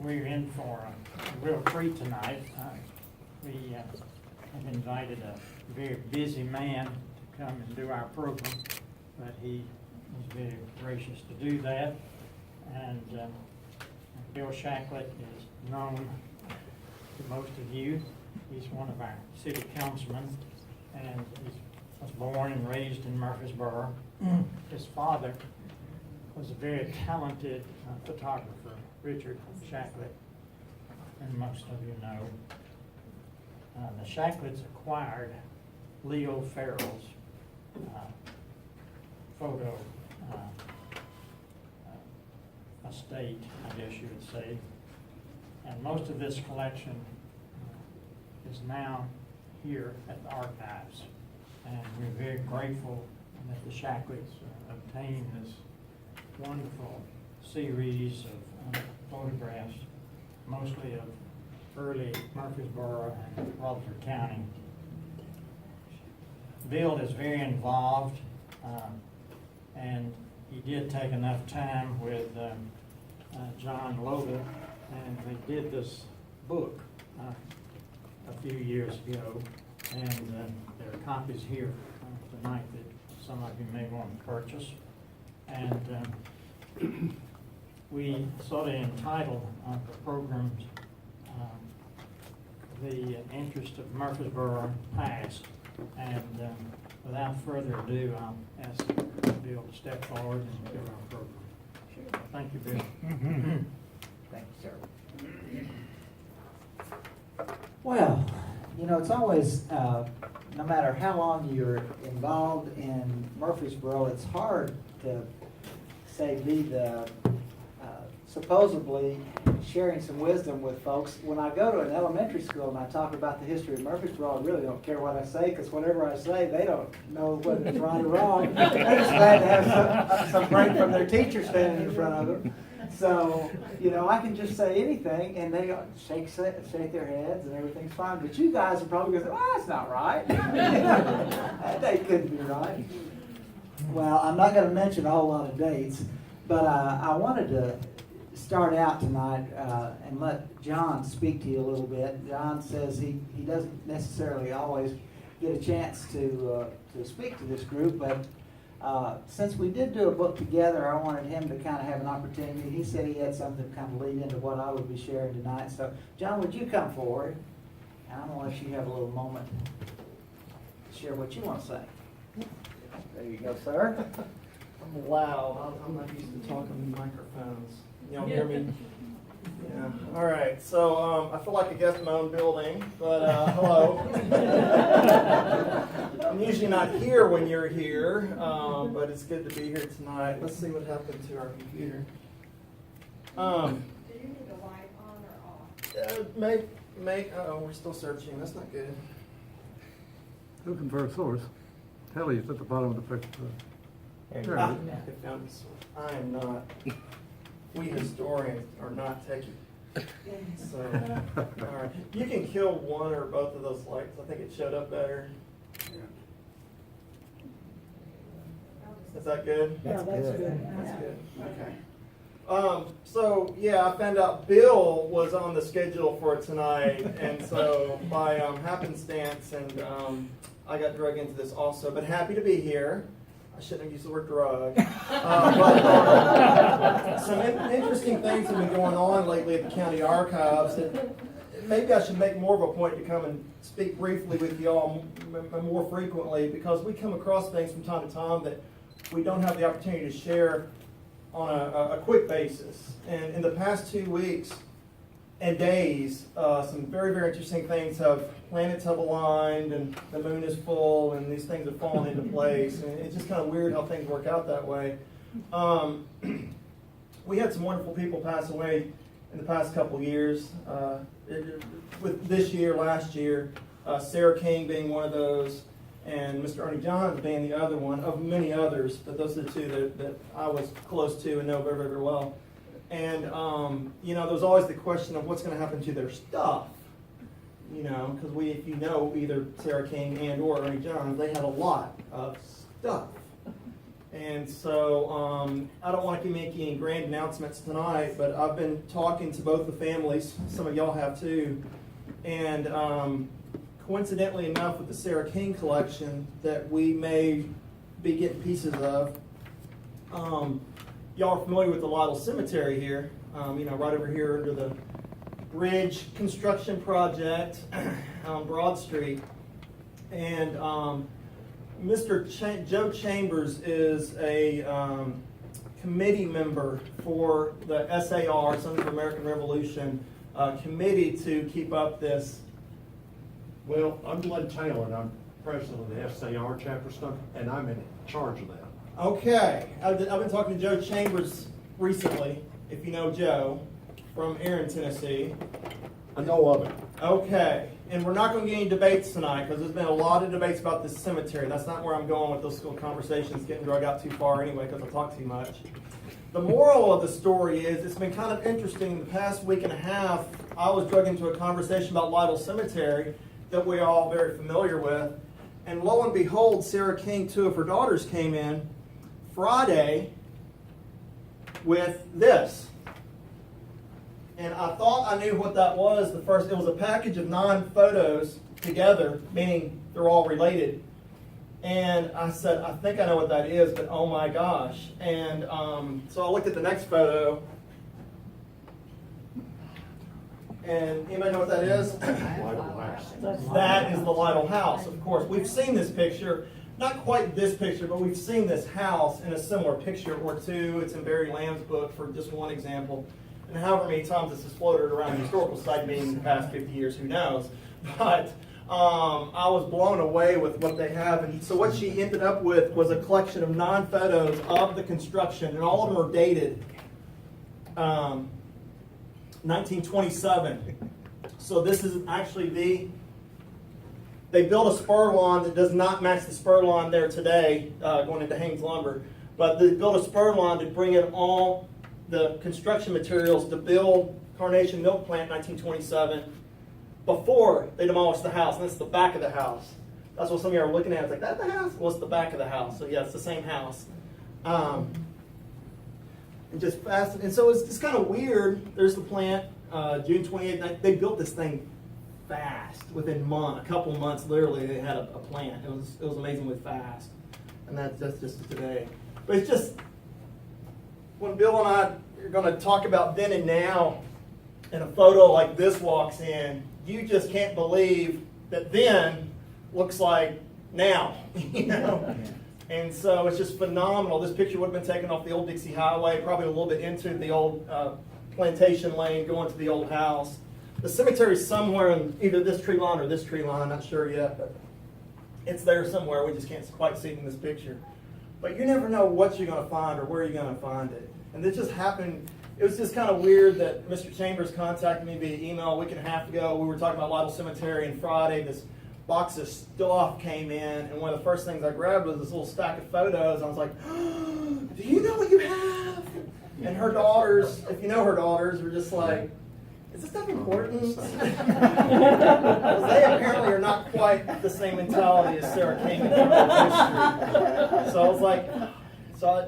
we're in for a real treat tonight. We have invited a very busy man to come and do our program, but he was very gracious to do that. And Bill Shacklett is known to most of you. He's one of our city councilmen, and he was born and raised in Murfreesboro. His father was a very talented photographer, Richard Shacklett, and most of you know. The Shackletts acquired Leo Farrell's photo estate, I guess you would say. And most of this collection is now here at the archives. And we're very grateful that the Shackletts obtained this wonderful series of photographs, mostly of early Murfreesboro and Rutherford County. Bill is very involved, and he did take enough time with John Loda, and they did this book a few years ago, and there are copies here tonight that some of you may want to purchase. And we sort of entitled the programs The Interest of Murfreesboro Past. And without further ado, I'll ask Bill to step forward and do our program. Sure. Thank you, Bill. Thank you, sir. Well, you know, it's always, no matter how long you're involved in Murfreesboro, it's hard to, say, be the supposedly sharing some wisdom with folks. When I go to an elementary school and I talk about the history of Murfreesboro, I really don't care what I say, because whatever I say, they don't know whether it's right or wrong. They're just glad to have some break from their teacher standing in front of them. So, you know, I can just say anything, and they shake their heads, and everything's fine. But you guys are probably going to say, well, that's not right. They couldn't be right. Well, I'm not going to mention a whole lot of dates, but I wanted to start out tonight and let John speak to you a little bit. John says he doesn't necessarily always get a chance to speak to this group, but since we did do a book together, I wanted him to kind of have an opportunity. He said he had something to kind of lead into what I would be sharing tonight. So, John, would you come forward? And I'm going to let you have a little moment to share what you want to say. There you go, sir. I'm loud. I'm not used to talking in microphones. Y'all hear me? Yeah. All right. So I feel like a guest in my own building, but hello. I'm usually not here when you're here, but it's good to be here tonight. Let's see what happened to our computer. Do you need the light on or off? Oh, we're still searching. That's not good. Looking for a source. Telly's at the bottom of the picture. There you There go. it is. I found this one. I am not. We historians are not techie. So, all right. You can kill one or both of those lights. I think it showed up better. Is that good? That's good. That's good. Okay. So yeah, I found out Bill was on the schedule for tonight, and so by happenstance, and I got dragged into this also. But happy to be here. I shouldn't have used the word drug. But some interesting things have been going on lately at the county archives that maybe I should make more of a point to come and speak briefly with you all more frequently, because we come across things from time to time that we don't have the opportunity to share on a quick basis. And in the past 2 weeks and days, some very, very interesting things planets have aligned, and the moon is full, and these things have fallen into place. And it's just kind of weird how things work out that way. We had some wonderful people pass away in the past couple years. With this year, last year, Sarah King being one of those, and Mr. Ernie Johns being the other one, of many others, but those are the two that I was close to and know very, very, very well. And, you know, there's always the question of what's going to happen to their stuff, you know, because if you know either Sarah King and or Ernie Johns, they had a lot of stuff. And so I don't want to make any grand announcements tonight, but I've been talking to both the families. Some of y'all have too. And coincidentally enough, with the Sarah King collection that we may be getting pieces of, y'all are familiar with the Lytle Cemetery here, right over here under the bridge construction project on Broad Street. And Mr. Joe Chambers is a committee member for the SAR, Sons of American Revolution, committee to keep up this. Well, I'm Glenn Taylor, and I'm president of the SAR chapter stuff, and I'm in charge of that. Okay, I've been talking to Joe Chambers recently, if you know Joe, from Erin, Tennessee. I know of it. Okay, and we're not going to get any debates tonight because there's been a lot of debates about this cemetery. That's not where I'm going with those school conversations, getting drug out too far anyway because I talk too much. The moral of the story is it's been kind of interesting. The past week and a half, I was drug into a conversation about Lytle Cemetery that we're all very familiar with. And lo and behold, Sarah King, two of her daughters came in Friday with this. And I thought I knew what that was. It was a package of 9 photos together, meaning they're all related. And I said, I think I know what that is, but oh my gosh. And so I looked at the next photo. And anybody know what that is? That is the Lytle house, of course. We've seen this picture, not quite this picture, but we've seen this house in a similar picture or two. It's in Barry Lamb's book for just one example. And however many times this has floated around the historical site meeting in the past 50 years, who knows? But I was blown away with what they have. And so what she ended up with was a collection of 9 photos of the construction, and all of them are dated 1927. So this is actually they built a spur lawn that does not match the spur lawn there today, going into Haynes Lumber. But they built a spur lawn to bring in all the construction materials to build Carnation Milk Plant in 1927 before they demolished the house. And this is the back of the house. That's what some of you are looking at. It's like, that's the house? Well, it's the back of the house. So yeah, it's the same house. And just fast. And so it's just kind of weird. There's the plant, June 28th. They built this thing fast. Within a couple of months, literally, they had a plant. It was amazingly fast. And that's just today. But it's just, when Bill and I are going to talk about then and now, and a photo like this walks in, you just can't believe that then looks like now, you know? And so it's just phenomenal. This picture would have been taken off the old Dixie Highway, probably a little bit into the old plantation lane going to the old house. The cemetery's somewhere in either this tree line or this tree line, not sure yet, but it's there somewhere. We just can't quite see it in this picture. But you never know what you're going to find or where you're going to find it. And this just happened. It was just kind of weird that Mr. Chambers contacted me via email a week and a half ago. We were talking about Lytle Cemetery, and Friday this box of stuff came in, and one of the first things I grabbed was this little stack of photos. I was like, oh, do you know what you have? And her daughters, if you know her daughters, were just like, is this stuff important? Because they apparently are not quite the same mentality as Sarah King in terms of history. So I was like,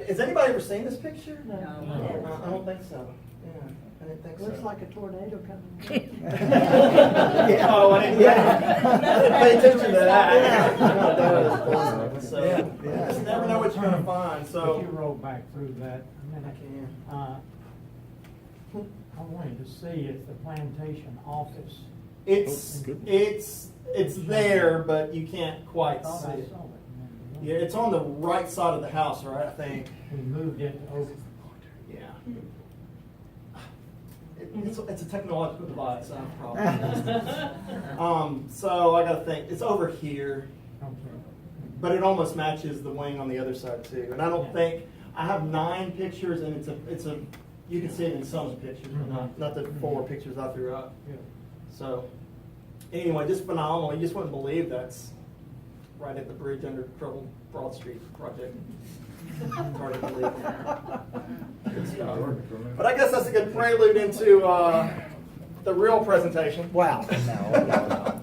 has anybody ever seen this picture? No. I don't think so. Yeah, I didn't think so. Looks like a tornado coming. Oh, I didn't pay attention to that. So you just never know what you're going to find. If So you roll back through that a I minute. can. I wanted to see if the plantation office. It's there, but you can't I quite thought see I it. saw it. Yeah, it's on the right side of the house, right? I think. We moved it over. Yeah. It's a technological device. I have a problem. So I gotta think. It's over here, Okay. but it almost matches the wing on the other side too. And I don't think I have 9 pictures, and it's a you can see it in some of the pictures, but not the 4 pictures I threw up. Yeah. So anyway, just phenomenal. You just wouldn't believe that's right at the bridge under Broad Street project. It's hard to believe. Good stuff. But I guess that's a good prelude into the real presentation. Wow. No.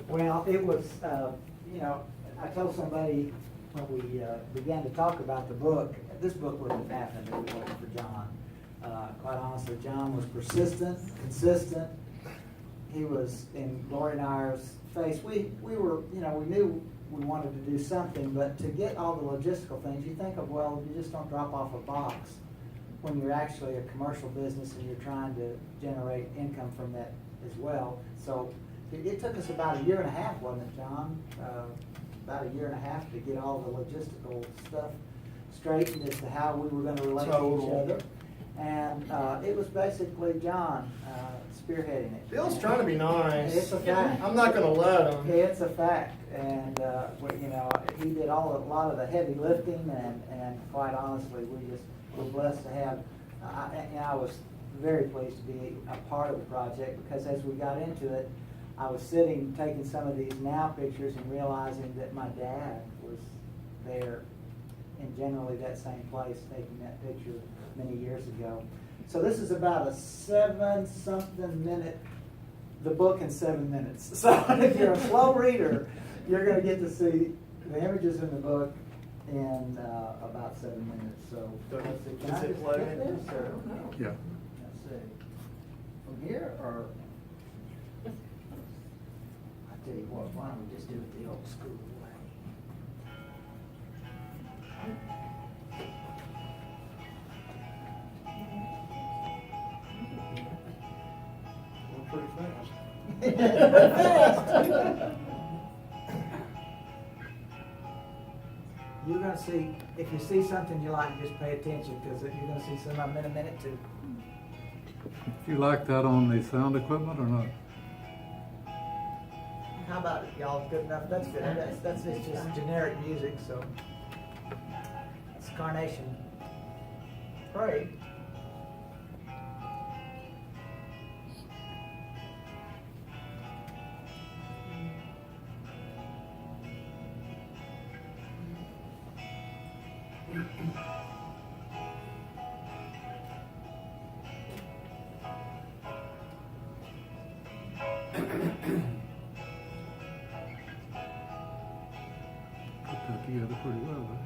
Well, it was, I told somebody when we began to talk about the book, this book wouldn't have happened if it wasn't for John. Quite honestly, John was persistent, consistent. He was in Gloria and I's face. We were, we knew we wanted to do something, but to get all the logistical things, you think of, well, you just don't drop off a box when you're actually a commercial business and you're trying to generate income from that as well. So it took us about a year and a half, wasn't it, John? About a year and a half to get all the logistical stuff straightened as to how we were going to relate to each other. And it was basically John spearheading it. Bill's trying to be nice. It's a fact. I'm not gonna let him. It's a fact, and he did a lot of the heavy lifting, and quite honestly, we just were blessed to have. I was very pleased to be a part of the project, because as we got into it, I was sitting taking some of these now pictures and realizing that my dad was there in generally that same place taking that picture many years ago. So this is about a 7-something minute, the book in 7 minutes. So if you're a slow reader, you're going to get to see the images in the book in about 7 minutes. So let's see. Can I Is it just loaded? get this, or? Yeah. Let's see. From here, or? I tell you what, why don't we just do it the old school way? Pretty fast. You're gonna see, if you see something you like, just pay attention, because you're gonna see some of them in a minute too. Do you like that on the sound equipment or not? How about it, y'all? Good enough? That's good. That's it's just generic music, so. It's Carnation Parade. Put that together pretty well, huh?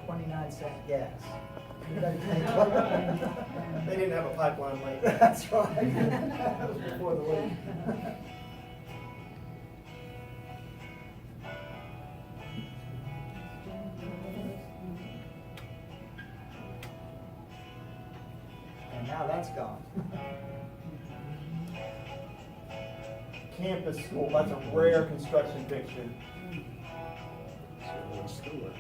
$0.29 gas. They didn't have a pipeline leak. That's right. That was before the leak. And now that's gone. Campus school, that's a rare construction picture. So let's do it.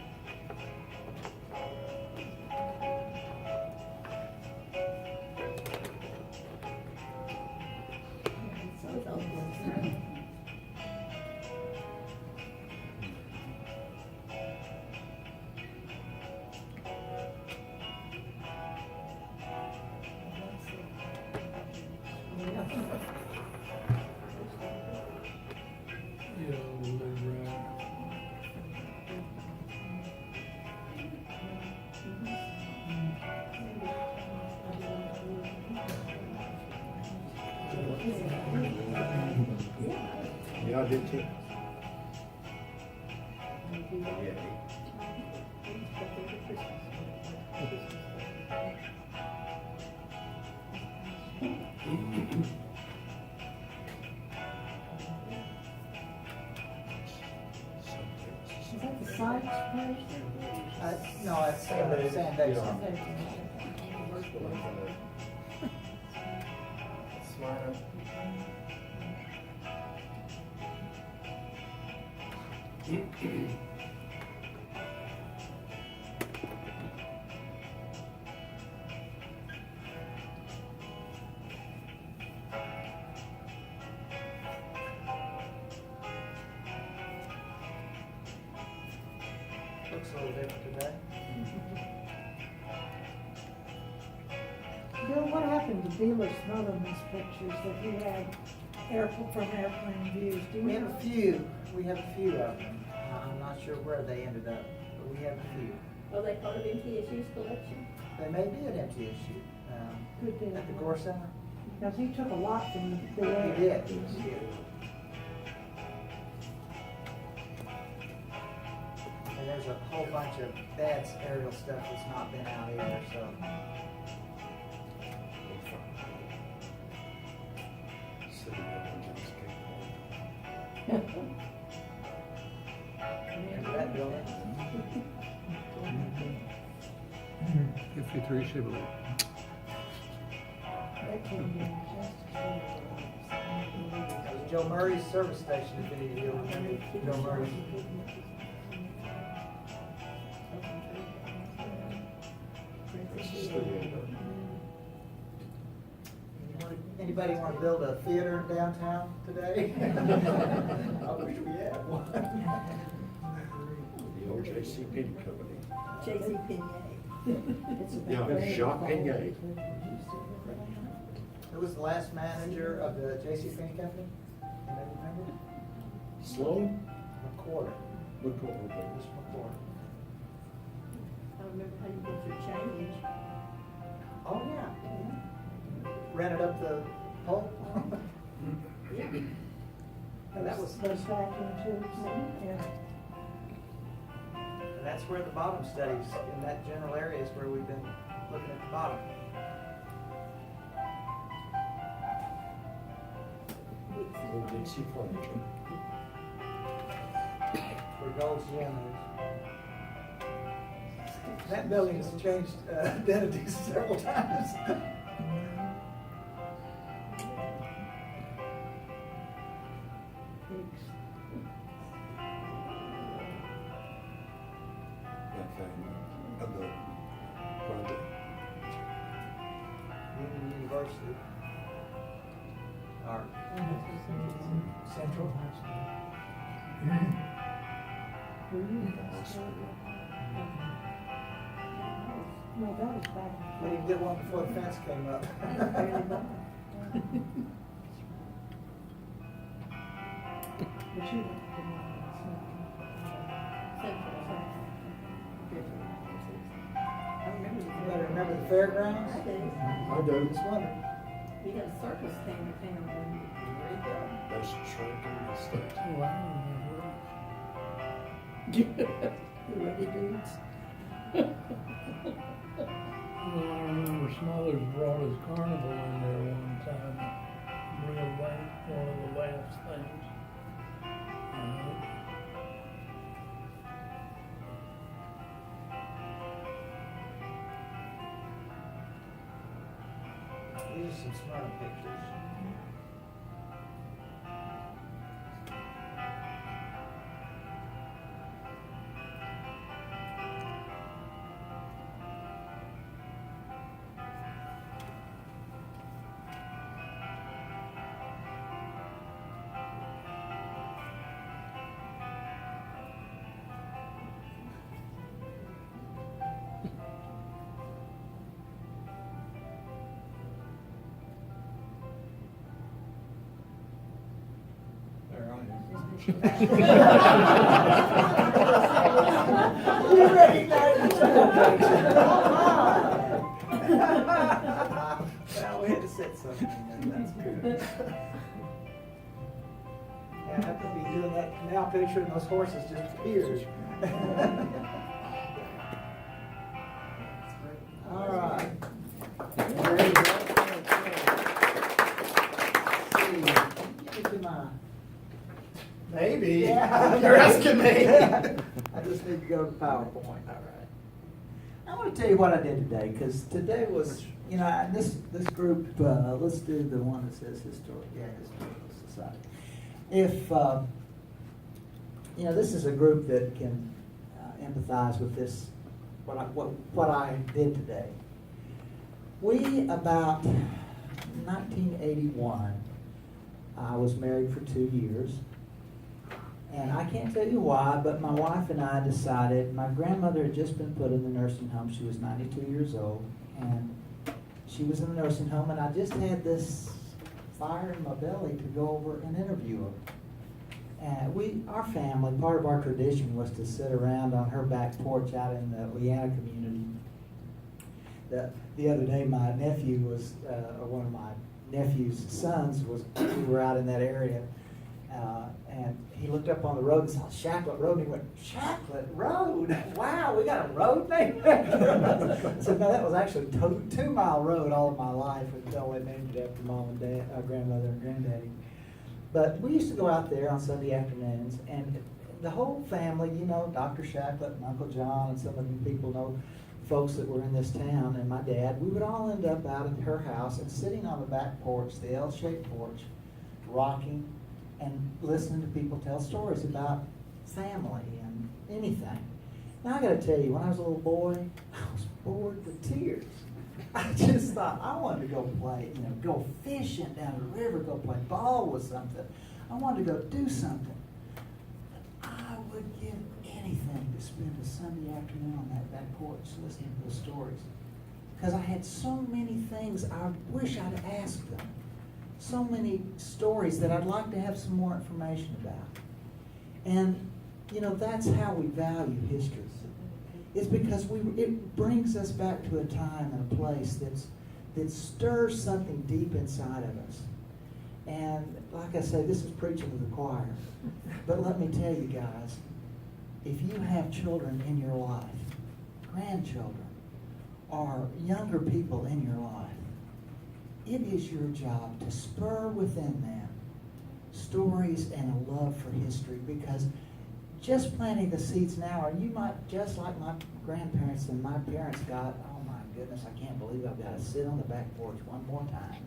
Yeah, I did too. Is that the science page? No, it's Sandation. Smile. Looks a little different today. Bill, what happened to dealers smuggling these pictures that you had from airplane views? Do you We have know? a few. We have a few of them. I'm not sure where they ended up, but we have a few. Are they part of MTSU's collection? They may be at MTSU. Good deal. at the Gore Center? Because he took a lot from the He air. did. He did. And there's a whole bunch of Dad's aerial stuff that's not been out either, so. Remember that building? 53 Chevrolet. That came in just as That was Joe Murray's service station, if any of you remember Joe Murray's. Anybody want to build a theater downtown today? I wish we had one. The old J.C. Penney Company. J.C. Penney. Yeah, Jacques Penney. Who was the last manager of the J.C. Penney Company? Anybody remember? Sloan? McCord. McCord. Just McCord. I remember how you get your change. Oh, yeah. Rented up the pole. And that was, those vacuum tubes. Yeah. and that's where the bottom studies, in that general area is where we've been looking at the bottom. Old Dixie Furniture. Where Gold's Gym is. That building has changed identities several times. That thing, of the project. Union University. Or Central. No, that was back. We didn't get one before the fence came up. But you don't have one. I remember You better remember the fairgrounds? I did. I do. Just wondering. We had a circus came to town when That's shrinking the state. the Ready Dudes. Well, I remember Smothers brought his carnival in there one time. Real late, one of the last things. These are some smart pictures. There I am. You recognize the Well, we had to set something in there, that's good. Yeah, I have to be doing that canal picture and those horses just appeared. All right. Very good. See, get to mine. Maybe. Yeah. You're asking me. I just need to go to PowerPoint. All right. I want to tell you what I did today, because today was, you know, this group, let's do the one that says Historical Society. If, you know, this is a group that can empathize with this, what I did today. We, about 1981, I was married for 2 years. And I can't tell you why, but my wife and I decided, my grandmother had just been put in the nursing home. She was 92 years old, and she was in the nursing home, and I just had this fire in my belly to go over and interview her. And our family, part of our tradition was to sit around on her back porch out in the Leanna community. The other day, my nephew was, or one of my nephew's sons was, we were out in that area, and he looked up on the road and saw Shacklett Road, and he went, Shacklett Road? Wow, we got a road named after us. So no, that was actually a 2-mile road all of my life until they named it after mom and dad, grandmother and granddaddy. But we used to go out there on Sunday afternoons, and the whole family, you know, Dr. Shacklett and Uncle John, and some of you people know folks that were in this town, and my dad, we would all end up out at her house and sitting on the back porch, the L-shaped porch, rocking and listening to people tell stories about family and anything. Now I gotta tell you, when I was a little boy, I was bored to tears. I just thought I wanted to go play, you know, go fishing down the river, go play ball with something. I wanted to go do something. But I would give anything to spend a Sunday afternoon on that back porch listening to the stories. Because I had so many things I wish I'd asked them. So many stories that I'd like to have some more information about. And, you know, that's how we value history. It's because it brings us back to a time and a place that stirs something deep inside of us. And like I say, this is preaching to the choir. But let me tell you guys, if you have children in your life, grandchildren, or younger people in your life, it is your job to spur within them stories and a love for history, because just planting the seeds now, or you might, just like my grandparents and my parents got, oh my goodness, I can't believe I've got to sit on the back porch one more time.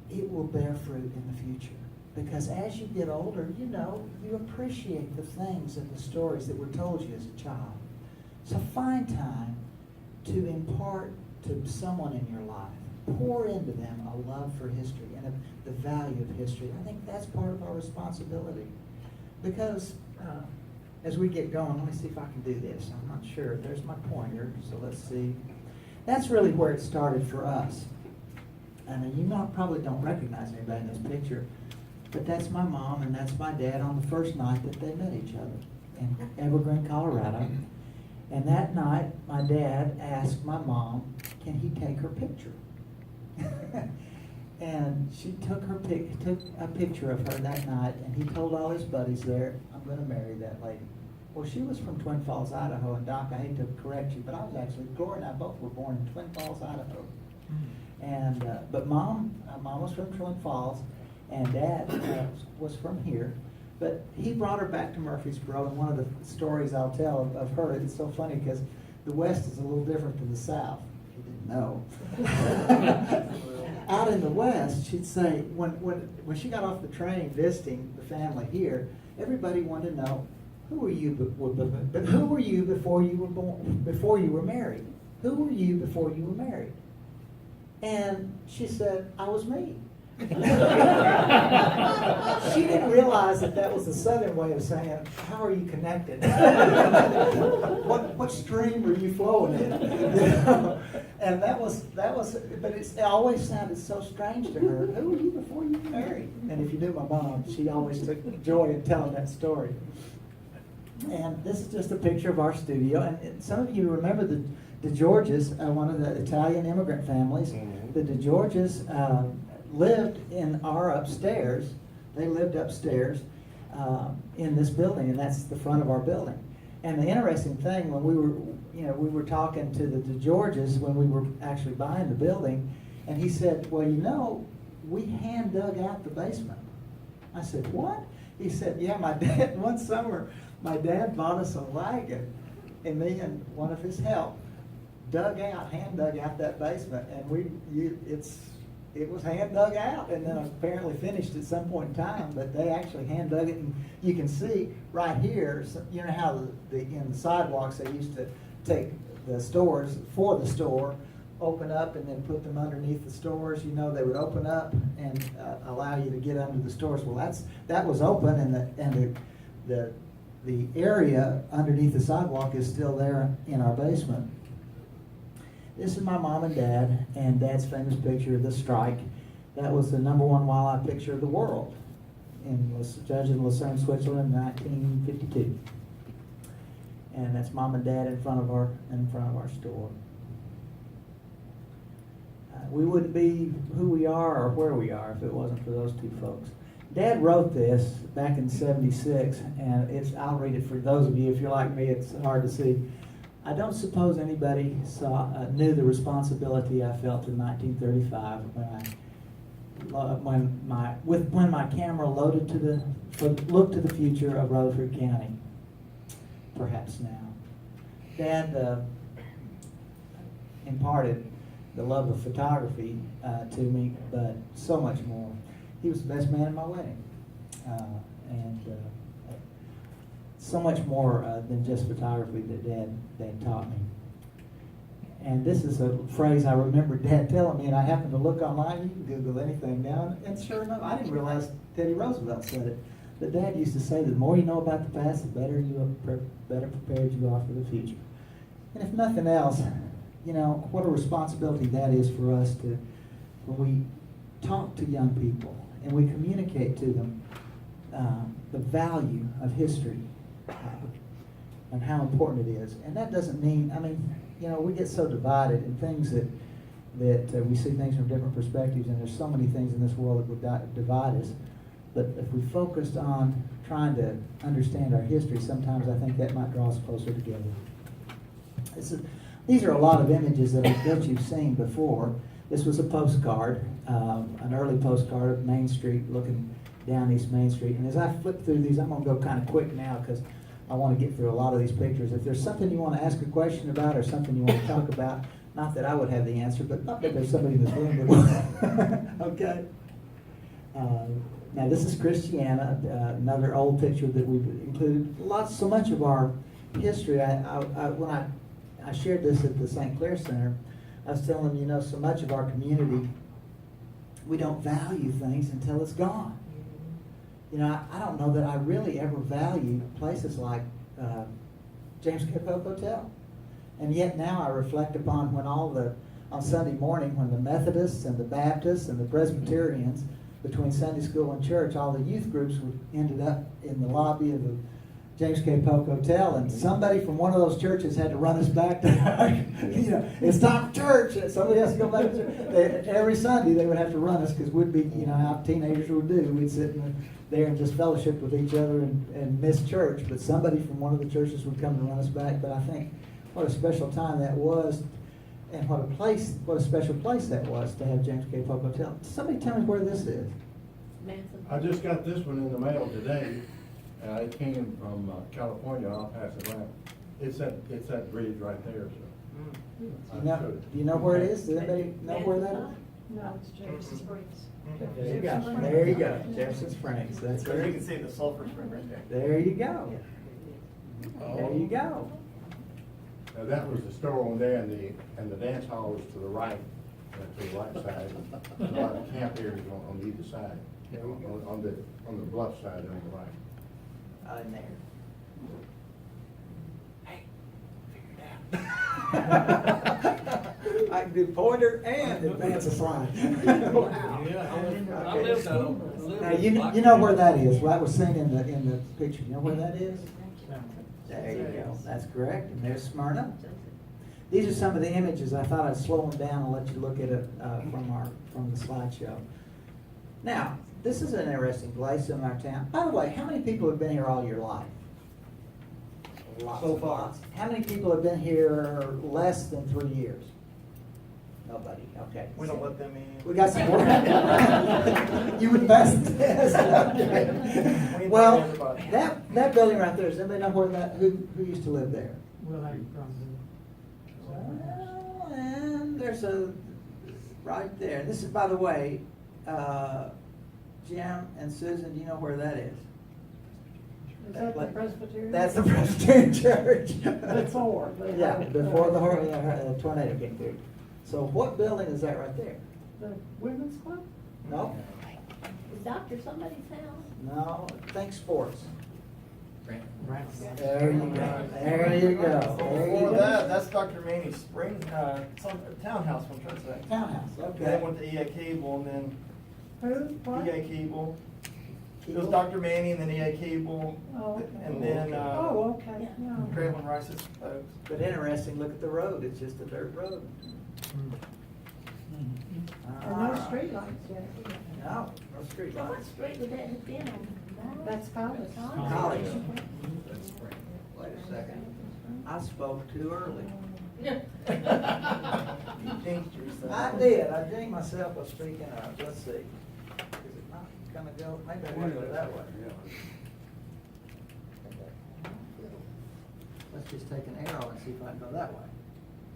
It will bear fruit in the future. Because as you get older, you know, you appreciate the things and the stories that were told you as a child. So find time to impart to someone in your life, pour into them a love for history and the value of history. I think that's part of our responsibility. Because as we get going, let me see if I can do this. I'm not sure. There's my pointer, so let's see. That's really where it started for us. And you probably don't recognize anybody in this picture, but that's my mom and that's my dad on the first night that they met each other in Evergreen, Colorado. And that night, my dad asked my mom, can he take her picture? And she took a picture of her that night, and he told all his buddies there, I'm going to marry that lady. Well, she was from Twin Falls, Idaho, and Doc, I hate to correct you, but I was actually, Gloria and I both were born in Twin Falls, Idaho. And but mom was from Twin Falls, and dad was from here. But he brought her back to Murfreesboro, and one of the stories I'll tell of her, it's so funny because the West is a little different than the South. You didn't know. Out in the West, she'd say, when she got off the train visiting the family here, everybody wanted to know, who were you before you were born, before you were married? Who were you before you were married? And she said, I was me. She didn't realize that was the Southern way of saying, how are you connected? what stream are you flowing in? And that was, but it always sounded so strange to her. Who were you before you were married? And if you knew my mom, she always took joy in telling that story. And this is just a picture of our studio. And some of you remember the Georges, one of the Italian immigrant families. The Georges lived in our upstairs. They lived upstairs in this building, and that's the front of our building. And the interesting thing, when we were talking to the Georges when we were actually buying the building, and he said, well, you know, we hand dug out the basement. I said, what? He said, yeah, my dad, one summer, my dad bought us a wagon, and me and one of his help hand dug out that basement, and it was hand dug out, and then apparently finished at some point in time, but they actually hand dug it, and you can see right here, you know how in the sidewalks they used to take the stores for the store, open up and then put them underneath the stores. You know, they would open up and allow you to get under the stores. Well, that was open, and the area underneath the sidewalk is still there in our basement. This is my mom and dad, and Dad's famous picture of the strike. That was the #1 wildlife picture of the world, judged in Lucerne, Switzerland in 1952. And that's Mom and Dad in front of our store. We wouldn't be who we are or where we are if it wasn't for those two folks. Dad wrote this back in '76, and I'll read it for those of you. If you're like me, it's hard to see. I don't suppose anybody knew the responsibility I felt in 1935 when my camera looked to the future of Rutherford County. Perhaps now, Dad imparted the love of photography to me, but so much more. He was the best man at my wedding, and so much more than just photography that Dad taught me. And this is a phrase I remember Dad telling me, and I happened to look online. You can Google anything now, and sure enough, I didn't realize Teddy Roosevelt said it. But Dad used to say, the more you know about the past, the better prepared you are for the future. And if nothing else, you know, what a responsibility that is for us to, when we talk to young people and we communicate to them the value of history and how important it is. And that doesn't mean, I mean, you know, we get so divided in things that we see things from different perspectives, and there's so many things in this world that would divide us. But if we focused on trying to understand our history, sometimes I think that might draw us closer together. These are a lot of images that you've seen before. This was a postcard, an early postcard of Main Street, looking down East Main Street. And as I flip through these, I'm going to go kind of quick now because I want to get through a lot of these pictures. If there's something you want to ask a question about or something you want to talk about, not that I would have the answer, but not that there's somebody in this room that would. Okay. Now this is Christiana, another old picture that we've included. So much of our history. When I shared this at the St. Clair Center, I was telling them, you know, so much of our community, we don't value things until it's gone. You know, I don't know that I really ever valued places like James K. Polk Hotel. And yet now I reflect upon on Sunday morning, when the Methodists and the Baptists and the Presbyterians, between Sunday school and church, all the youth groups ended up in the lobby of the James K. Polk Hotel, and somebody from one of those churches had to run us back to, you know, it's time for church. Somebody has to go back to church. Every Sunday they would have to run us because we'd be, you know, how teenagers would do. We'd sit there and just fellowship with each other and miss church. But somebody from one of the churches would come to run us back. But I think what a special time that was, and what a special place that was to have James K. Polk Hotel. Somebody tell me where this is. Manson. I just got this one in the mail today. It came from California. I'll pass it around. It's that bridge right there. So. Do you know where it is? Does anybody know where that is? No, it's Jefferson Springs. There you go. There you go. Jefferson Springs. That's where You can see the sulfur spring right there. There you go. There you go. Now that was the store on there, and the dance hall was to the right, to the right side. A lot of camp areas on either side, on the bluff side on the right. In there. Hey, figure it out. I can do pointer and advance a slide. Wow. Yeah, I lived out Now, you know where that is. Well, that was seen in the picture. You know where that is? There you go. That's correct. And there's Smyrna. These are some of the images. I thought I'd slow them down and let you look at it from the slideshow. Now, this is an interesting place in our town. By the way, how many people have been here all your life? Lots. So far. Lots. How many people have been here less than 3 years? Nobody. Okay. We don't let them in. We got some more. You would pass the test. Okay. Well, that building right there, does anybody know who used to live there? We'll have a problem. Well, and there's right there. This is, by the way, Jim and Susan, do you know where that is? Is that the Presbyterian? That's the Presbyterian Church. Before. Yeah, before the tornado came through. So what building is that right there? The Women's Club? No? Is Dr. somebody's house? No, think sports. Right. There you go. There you go. There you Before go. that, that's Dr. Manny's spring, townhouse, I'm trying to say. Townhouse, Then okay. went to EA Cable, and then Who? What? EA Cable, It was Dr. Manning, and then E.A. Keeble, Oh, okay. and then, Oh, okay, yeah. Crabbe Rice's folks. But interesting, look at the road, it's just a dirt road. And no streetlights yet. either. No, no street So what lights. street would that have been on? That's college. College. Wait a second, I spoke too early. You jinxed yourself. I did, I jinxed myself by speaking up, let's see. Is it not gonna go, maybe I want to go that way. Let's just take an arrow and see if I can go that way.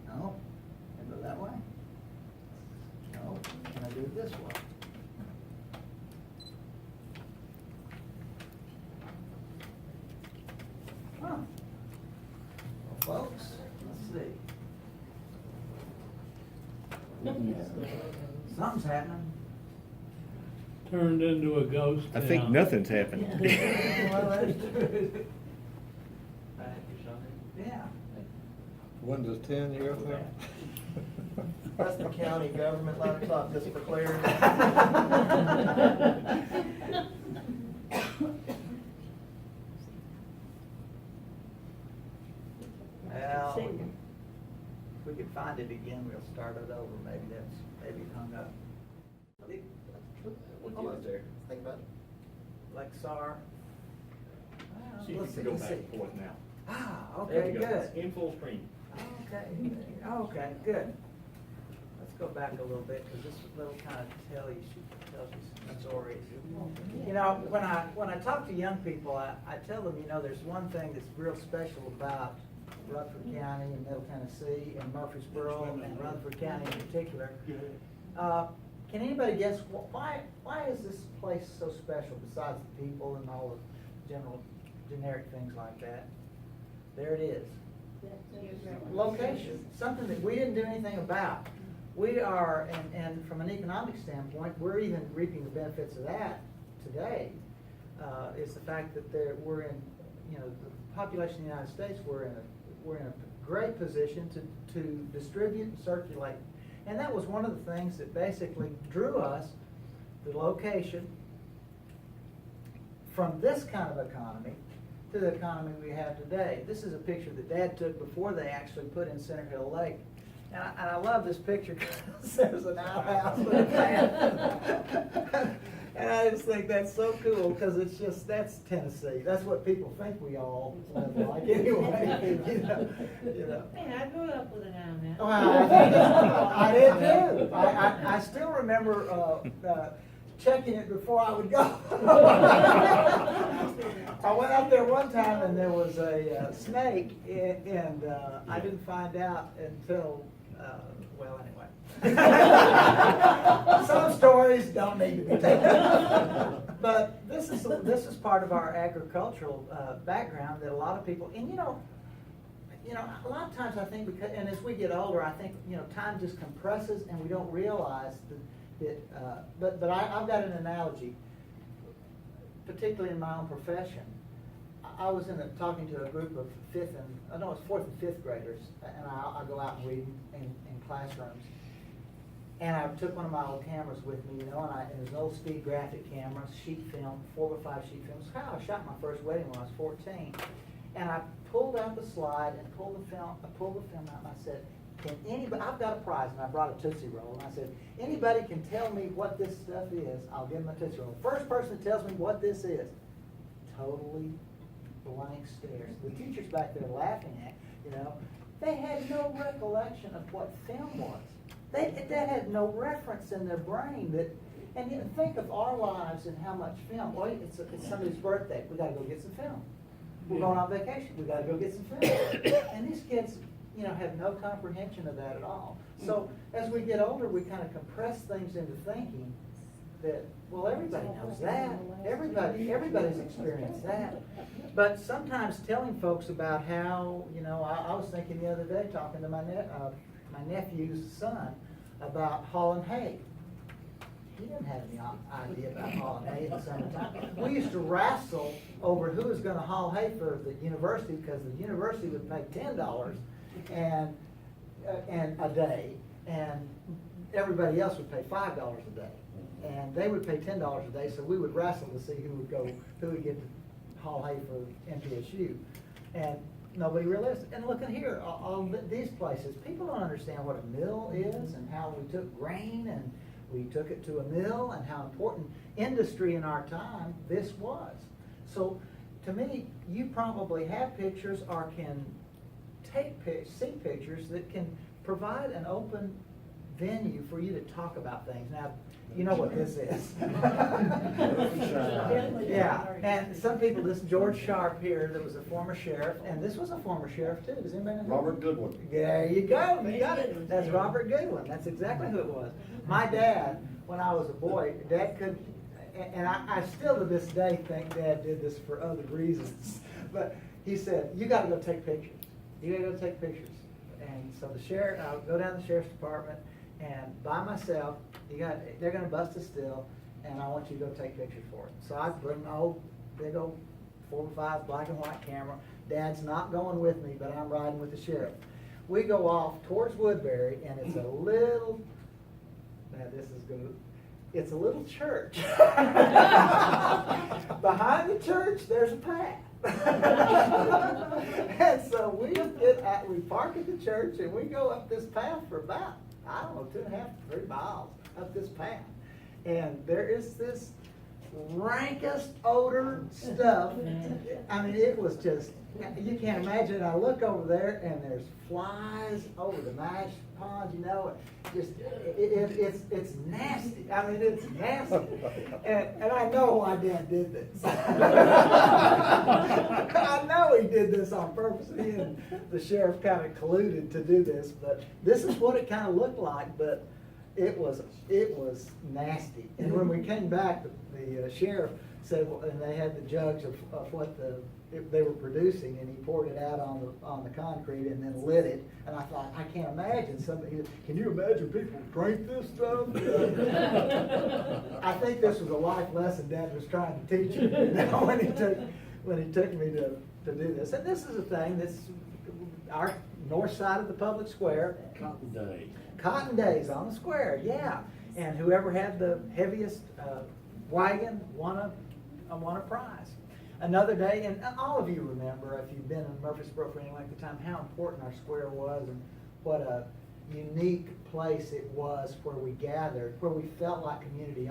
No, can I go that way? No, can I do it this way? Huh. Well, folks, let's see. Something's happening. Turned into a ghost I think town. nothing's happened. Well, that's true. Yeah. Windows 10, you got that? That's the county government laptop, just for clarity. Well, if we could find it again, we'll start it over. Maybe it hung up. What you there? Think about it. Lexar. See if you can go back and forth now. Ah, There okay, you go. good. In full screen. Okay, good. Let's go back a little bit, because this little kind of tells you some stories. You know, when I talk to young people, I tell them, you know, there's one thing that's real special about Rutherford County and Middle Tennessee and Murfreesboro and Rutherford County in particular. Can anybody guess why is this place so special besides the people and all the generic things like that? There it is. Location, something that we didn't do anything about. We are, and from an economic standpoint, we're even reaping the benefits of that today. Is the fact that we're in, you know, the population of the United States, we're in a great position to distribute and circulate. And that was one of the things that basically drew us, the location, from this kind of economy to the economy we have today. This is a picture that Dad took before they actually put in Center Hill Lake. And I love this picture because there's an outhouse with a fan. And I just think that's so cool because it's just, that's Tennessee. That's what people think we all live like anyway. You know. Man, I grew up with an outhouse. Well, I did too. I still remember checking it before I would go. I went out there one time and there was a snake, and I didn't find out until, well, anyway. Some stories don't need to be told. But this is part of our agricultural background that a lot of people, and you know, a lot of times I think, because, and as we get older, I think, you know, time just compresses and we don't realize that, but I've got an analogy, particularly in my own profession. I was talking to a group of fourth and fifth graders, and I go out and read in classrooms. And I took one of my old cameras with me, you know, and it was an old speed graphic camera, sheet film, 4x5 sheet film. It's how I shot my first wedding when I was 14. And I pulled out the slide and pulled the film out, and I said, can anybody, I've got a prize, and I brought a Tootsie Roll, and I said, anybody can tell me what this stuff is, I'll give them a Tootsie Roll. First person that tells me what this is, totally blank stares. The teacher's back there laughing at, you know, they had no recollection of what film was. They had no reference in their brain that, and you know, think of our lives and how much film. Well, it's somebody's birthday, we gotta go get some film. We're going on vacation, we gotta go get some film. And these kids, you know, have no comprehension of that at all. So as we get older, we kind of compress things into thinking that, well, everybody knows that. Everybody's experienced that. But sometimes telling folks about how, you know, I was thinking the other day, talking to my nephew's son about hauling hay. He didn't have any idea about hauling hay in the summertime. We used to wrestle over who was going to haul hay for the university, because the university would pay $10 and a day, and everybody else would pay $5 a day. and they would pay $10 a day, so we would wrestle to see who would get to haul hay for MTSU. And nobody realized, and look at here, all these places, people don't understand what a mill is and how we took grain and we took it to a mill and how important industry in our time this was. So to me, you probably have pictures or can see pictures that can provide an open venue for you to talk about things. Now, you know what this is. Yeah, and some people, this George Sharp here, that was a former sheriff, and this was a former sheriff too. Does anybody know? Robert Goodwin. There you go, you got it. That's Robert Goodwin. That's exactly who it was. My dad, when I was a boy, Dad couldn't, and I still to this day think Dad did this for other reasons, but he said, you gotta go take pictures. You gotta go take pictures. And so the sheriff, I'll go down to the sheriff's department, and by myself, they're gonna bust a still, and I want you to go take pictures for it. So I bring my old, big old 4x5 black and white camera. Dad's not going with me, but I'm riding with the sheriff. We go off towards Woodbury, and it's a little, now this is gonna, it's a little church. Behind the church, there's a path. And so we park at the church and we go up this path for about, I don't know, 2.5 to 3 miles up this path. And there is this rankest odor stuff. I mean, it was just, you can't imagine. I look over there and there's flies over the mash ponds, you know, just, it's nasty. I mean, it's nasty. And I know why Dad did this. I know he did this on purpose. He and the sheriff kind of colluded to do this, but this is what it kind of looked like, but it was nasty. And when we came back, the sheriff said, well, and they had the jugs of what they were producing, and he poured it out on the concrete and then lit it. And I thought, I can't imagine somebody. Can you imagine people drink this stuff? I think this was a life lesson Dad was trying to teach me, you know, when he took me to do this. And this is a thing that's our north side of the public square. Cotton Day. Cotton Days on the square, yeah. And whoever had the heaviest wagon won a prize. Another day, and all of you remember, if you've been in Murfreesboro for any length of time, how important our square was and what a unique place it was where we gathered, where we felt like community.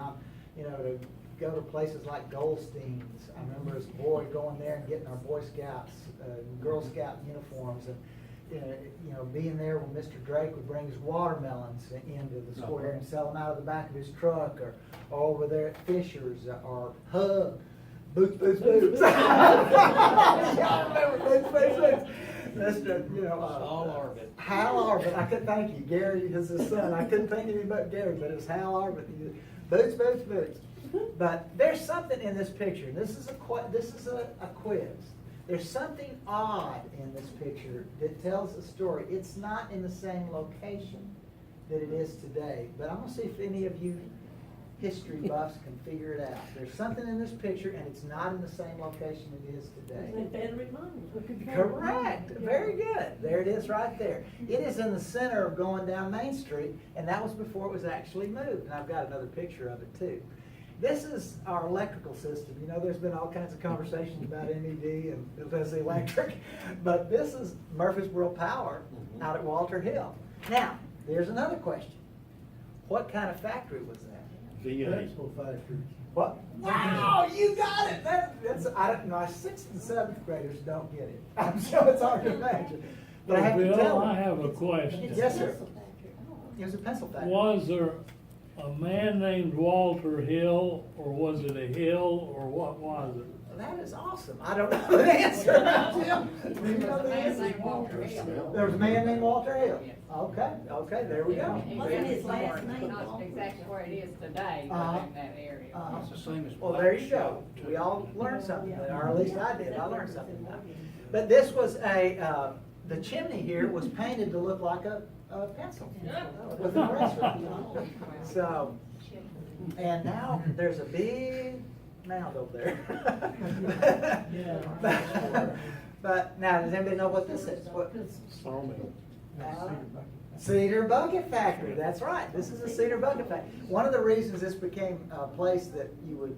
To go to places like Goldstein's. I remember as a boy going there and getting our Boy Scouts, Girl Scout uniforms, and being there when Mr. Drake would bring his watermelons into the square and sell them out of the back of his truck, or over there at Fisher's, or Hub. Boots. Y'all remember Boots. Mr. Hal Arbit. I couldn't thank you. Gary is his son. I couldn't think of anybody but Gary, but it was Hal Arbit. Boots. But there's something in this picture. This is a quiz. There's something odd in this picture that tells a story. It's not in the same location that it is today, but I'm going to see if any of you history buffs can figure it out. There's something in this picture, and it's not in the same location it is today. Confederate monument. Correct. Very good. There it is right there. It is in the center of going down Main Street, and that was before it was actually moved. And I've got another picture of it too. This is our electrical system. You know, there's been all kinds of conversations about MED and Leslie Electric, but this is Murfreesboro Power out at Walter Hill. Now, there's another question. What kind of factory was that? VA. What? Wow, you got it. That's I don't know. 6th and 7th graders don't get it. I'm sure it's hard to imagine, but I have to tell Bill, them. I have a question. Yes, sir. It was a pencil factory. Was there a man named Walter Hill, or was it a hill, or what was it? That is awesome. I don't know the answer. Tim, do you know the answer? There was a man named Walter Hill. Okay, there we go. Wasn't his last name? Not exactly where it is today, but in that area. It's the same as. Well, there you go. We all learned something, or at least I did. I learned something about it. But this was the chimney here was painted to look like a pencil with a eraser. So, and now there's a big mound over there. But now, does anybody know what this is? What? Sawmill. Cedar Bucket Factory, that's right. This is a Cedar Bucket Factory. One of the reasons this became a place that you would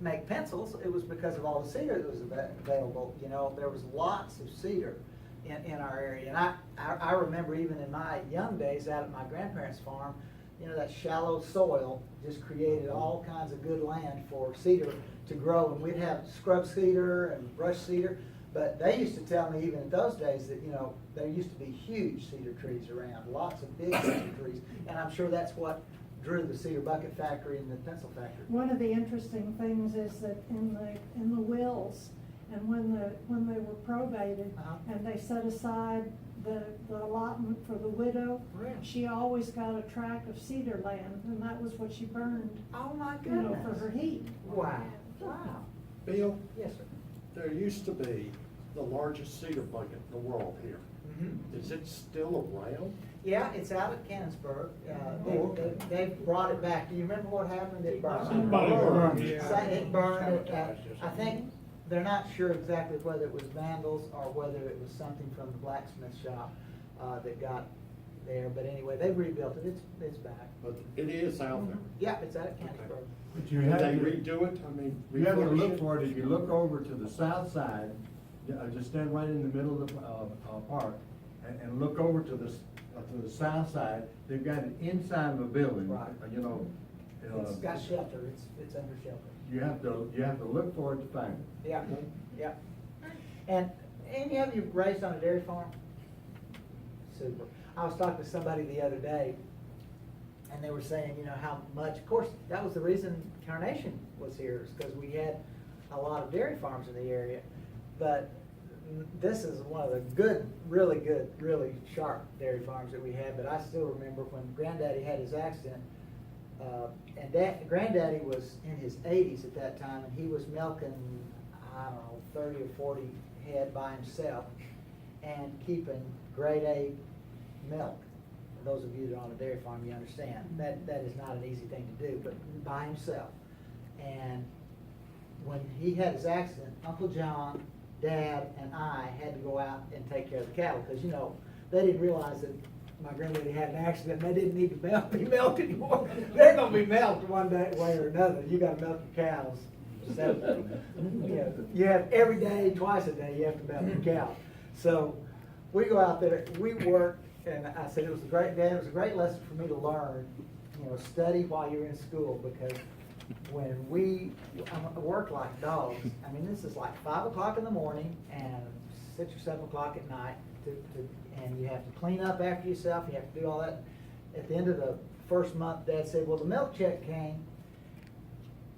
make pencils, it was because of all the cedar that was available. You know, there was lots of cedar in our area. And I remember even in my young days out at my grandparents' farm, you know, that shallow soil just created all kinds of good land for cedar to grow. And we'd have scrub cedar and brush cedar. But they used to tell me even in those days that, you know, there used to be huge cedar trees around, lots of big cedar trees. And I'm sure that's what drew the Cedar Bucket Factory and the pencil factory. One of the interesting things is that in the wills, and when they were probated, and they set aside the allotment for the widow, Really? she always got a tract of cedar land, and that was what she burned, Oh, my you know, goodness. for her heat. Wow, wow. Bill, Yes, sir. there used to be the largest cedar bucket in the world here. Is it still around? Yeah, it's out at Canonsburg. They've brought it back. Do you remember what happened? It burned. Somebody burned it. It burned. I think, they're not sure exactly whether it was vandals or whether it was something from the blacksmith shop that got there. But anyway, they rebuilt it. It's back. But it is out there. Yeah, it's out at Canonsburg. But you Did have they to, redo it? I mean, you have to refurbish look for it, if you look over to the south side, just stand right in the middle of the, park, and look over to the south side, they've got it inside of a building. Right. You know. It's got shelter. It's under shelter. You have to look for it to find it. Yeah, yeah. And have you raised on a dairy farm? Super. I was talking to somebody the other day, and they were saying, you know, how much, of course, that was the reason Carnation was here, is because we had a lot of dairy farms in the area. But this is one of the good, really sharp dairy farms that we had. But I still remember when Granddaddy had his accident, and Granddaddy was in his 80s at that time, and he was milking, I don't know, 30 or 40 head by himself, and keeping grade A milk. For those of you that are on a dairy farm, you understand that is not an easy thing to do, but by himself. And when he had his accident, Uncle John, Dad, and I had to go out and take care of the cattle, because, you know, they didn't realize that my granddaddy had an accident and they didn't need to be milked anymore. They're going to be milked one day, way or another. You got to milk your cows. So, you know, you have every day, twice a day, you have to milk your cow. So we go out there, we work, and I said it was a great day. It was a great lesson for me to learn, you know, study while you're in school, because when we work like dogs, I mean, this is like 5 o'clock in the morning and 6 or 7 o'clock at night, and you have to clean up after yourself. You have to do all that. At the end of the first month, Dad said, well, the milk check came.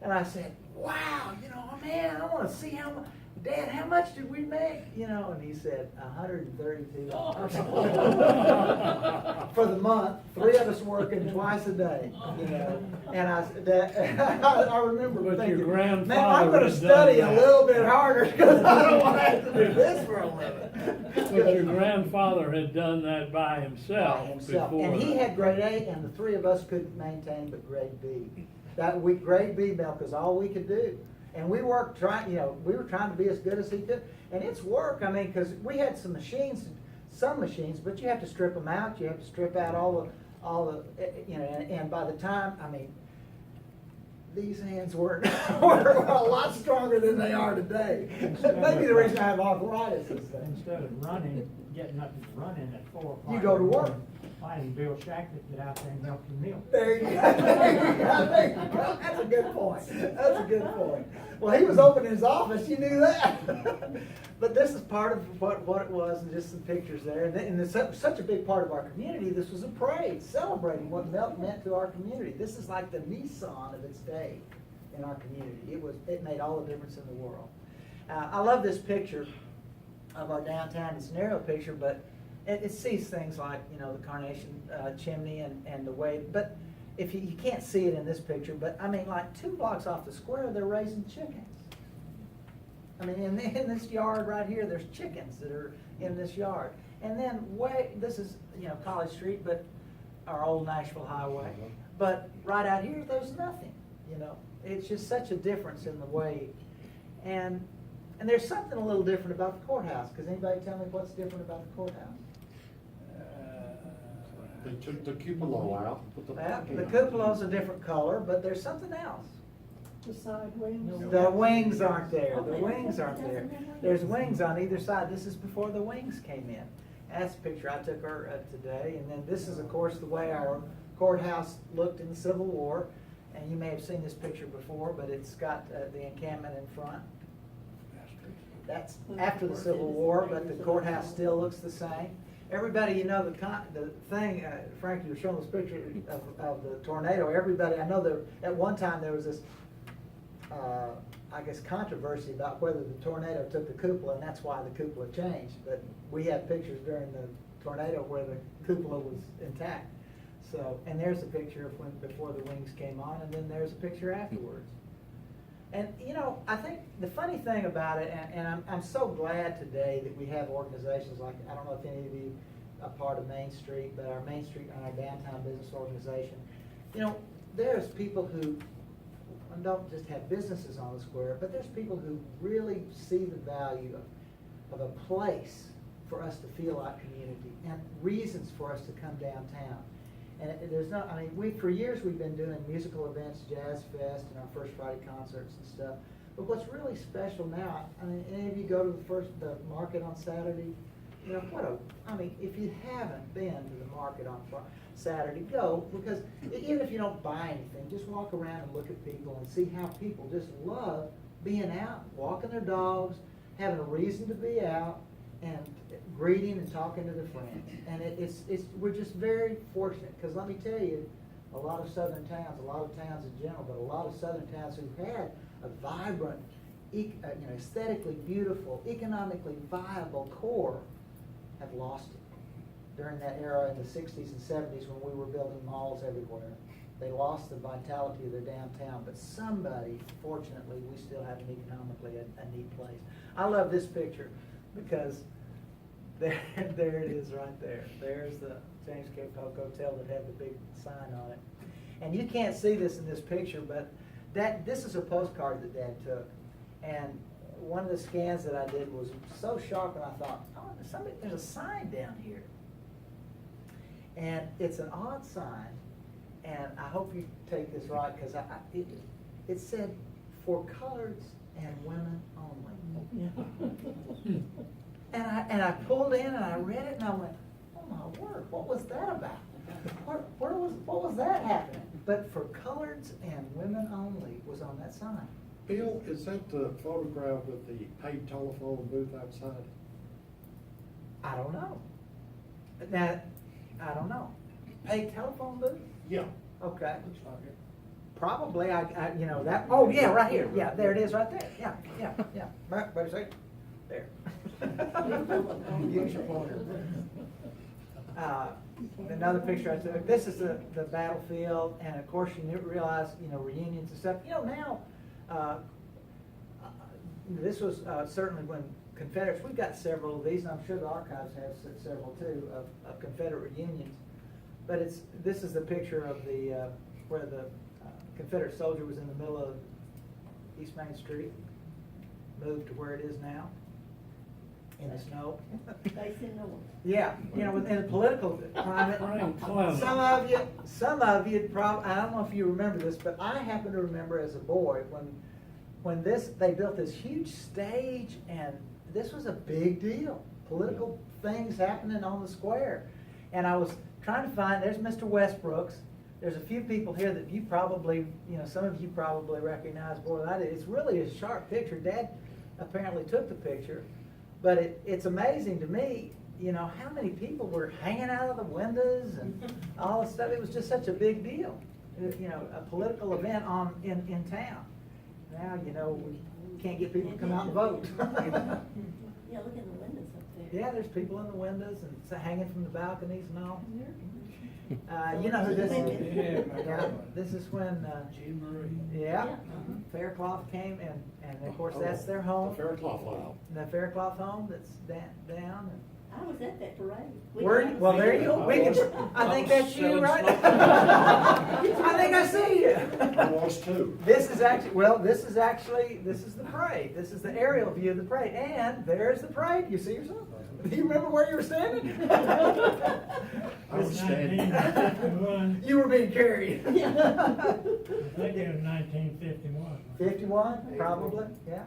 And I said, wow, you know, man, I want to see how much. Dad, how much did we make? You know, and he said, $132. For the month, 3 of us working twice a day, you know. And I remember But thinking, your man, I'm grandfather going to had study done a that." little bit harder, because I don't want to have to do this for a living. But your grandfather had done that by himself By himself. before. And he had grade A, and the 3 of us couldn't maintain but grade B. Grade B milk is all we could do. And we worked we were trying to be as good as he could. And it's work, I mean, because we had some machines, but you have to strip them out. You have to strip out all the, you know, and by the time, I mean, these hands were a lot stronger than they are today. Maybe the reason I have arthritis is that. Instead of getting up and running at 4 o'clock. You go to work. Finding Bill Shacklett, get out there and milk the milk. There you go. There you go. That's a good point. That's a good point. Well, he was opening his office. You knew that. But this is part of what it was, and just some pictures there. And it's such a big part of our community. This was a parade celebrating what milk meant to our community. This is like the Nissan of its day in our community. It made all the difference in the world. I love this picture of our downtown. It's an aerial picture, but it sees things like, you know, the Carnation chimney and the way, but if you can't see it in this picture, but I mean, like 2 blocks off the square, they're raising chickens. I mean, in this yard right here, there's chickens that are in this yard. And then this is, you know, College Street, but our old Nashville Highway. But right out here, there's nothing, you know. It's just such a difference in the way. And there's something a little different about the courthouse. Because anybody tell me what's different about the courthouse? They took the cupola out, put the Well, plaque the in. cupola's a different color, but there's something else. The side wings. The wings aren't there, the wings aren't there. There's wings on either side, this is before the wings came in. That's a picture I took her today, and then this is, of course, the way our courthouse looked in the Civil War. And you may have seen this picture before, but it's got the encampment in front. That's after the Civil War, but the courthouse still looks the same. Everybody, you know, the thing, Frank, you were showing this picture of the tornado. Everybody, I know at one time there was this, I guess, controversy about whether the tornado took the cupola, and that's why the cupola changed. But we had pictures during the tornado where the cupola was intact. So, and there's a picture of when, before the wings came on, and then there's a picture afterwards. And, you know, I think the funny thing about it, and I'm so glad today that we have organizations like, I don't know if any of you are part of Main Street, but our Main Street and our downtown business organization, you know, there's people who don't just have businesses on the square, but there's people who really see the value of a place for us to feel like community and reasons for us to come downtown. And there's not, I mean, for years we've been doing musical events, Jazz Fest, and our First Friday concerts and stuff. But what's really special now, I mean, any of you go to the market on Saturday? You know, I mean, if you haven't been to the market on Saturday, go, because even if you don't buy anything, just walk around and look at people and see how people just love being out, walking their dogs, having a reason to be out, and greeting and talking to their friends. And we're just very fortunate, because let me tell you, a lot of southern towns, a lot of towns in general, but a lot of southern towns who had a vibrant, aesthetically beautiful, economically viable core have lost it. During that era in the 60s and 70s when we were building malls everywhere, they lost the vitality of their downtown, but somebody, fortunately, we still have an economically a neat place. I love this picture because there it is right there. There's the James K. Polk Hotel that had the big sign on it. And you can't see this in this picture, but this is a postcard that Dad took. And one of the scans that I did was so sharp, and I thought, oh, there's a sign down here. And it's an odd sign, and I hope you take this right, because it said, "For coloreds and women only." And I pulled in and I read it and I went, oh my word, what was that about? What was that happening? But for coloreds and women only was on that sign. Bill, is that the photograph with the paid telephone booth outside? I don't know. Now, I don't know. Paid telephone booth? Yeah. Okay. Looks like it. Probably, you know, that, oh yeah, right here. Yeah, there it is right there. Yeah. Right, wait a second. There. Use your pointer. Another picture I took, this is the battlefield, and of course you realize, you know, reunions and stuff. You know, now, this was certainly when Confederates, we've got several of these, and I'm sure the archives have several too, of Confederate reunions. But this is the picture of the, where the Confederate soldier was in the middle of East Main Street, moved to where it is now, in the snow. Facing north. Yeah, you know, in the political climate, some of you probably, I don't know if you remember this, but I happen to remember as a boy when they built this huge stage, and this was a big deal. Political things happening on the square. And I was trying to find, there's Mr. Westbrook's. There's a few people here that you probably, you know, some of you probably recognize more than I did. It's really a sharp picture. Dad apparently took the picture. But it's amazing to me, you know, how many people were hanging out of the windows and all this stuff. It was just such a big deal, you know, a political event in town. Now, you know, we can't get people to come out and vote. Yeah, look in the windows up there. Yeah, there's people in the windows and hanging from the balconies and all. You know who this is? Yeah, this is when, yeah, Faircloth came, and of course that's their home. The Faircloth home. The Faircloth home that's down. I was at that parade. Were you? Well, there you go. I think that's you, right? I think I see you. I was too. This is the parade. This is the aerial view of the parade. And there's the parade. You see yourself? Do you remember where you were standing? I was standing. 1951. You were being carried. I think it was 1951. 51, probably, yeah.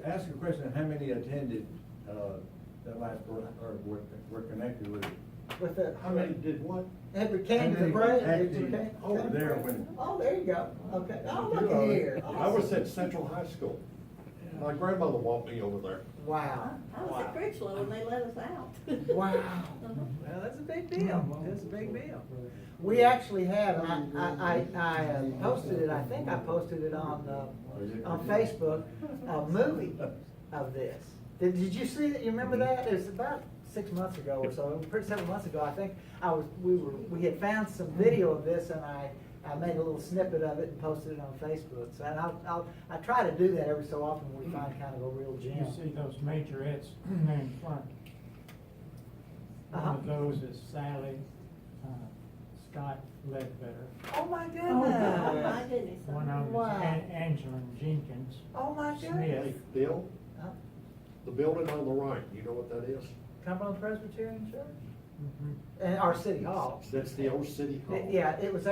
Ask a question, how many attended, that last parade, or were connected with it? With the. How many did what? Every came to the parade. Actually, Okay. over there when. Oh, there you go. Okay. Oh, look at here. I was at Central High School. My grandmother walked me over there. Wow. I was at Critchlow and they let us out. Wow. Well, that's a big deal. That's a big deal. We actually have, I posted it, I think I posted it on Facebook, a movie of this. Did you see it? You remember that? It was about 6 months ago or so, 7 months ago, I think. We had found some video of this, and I made a little snippet of it and posted it on Facebook. So, and I try to do that every so often when we find kind of a real gem. You see those majorettes there in front? One of those is Sally Scott Ledbetter. Oh my goodness! Oh my goodness. One of them Wow. is Angela Jenkins. Oh my Smith. goodness! Bill, Huh? the building on the right, you know what that is? Cumberland Presbyterian Church? Mhm. And our city hall. That's the old city hall. Yeah, it was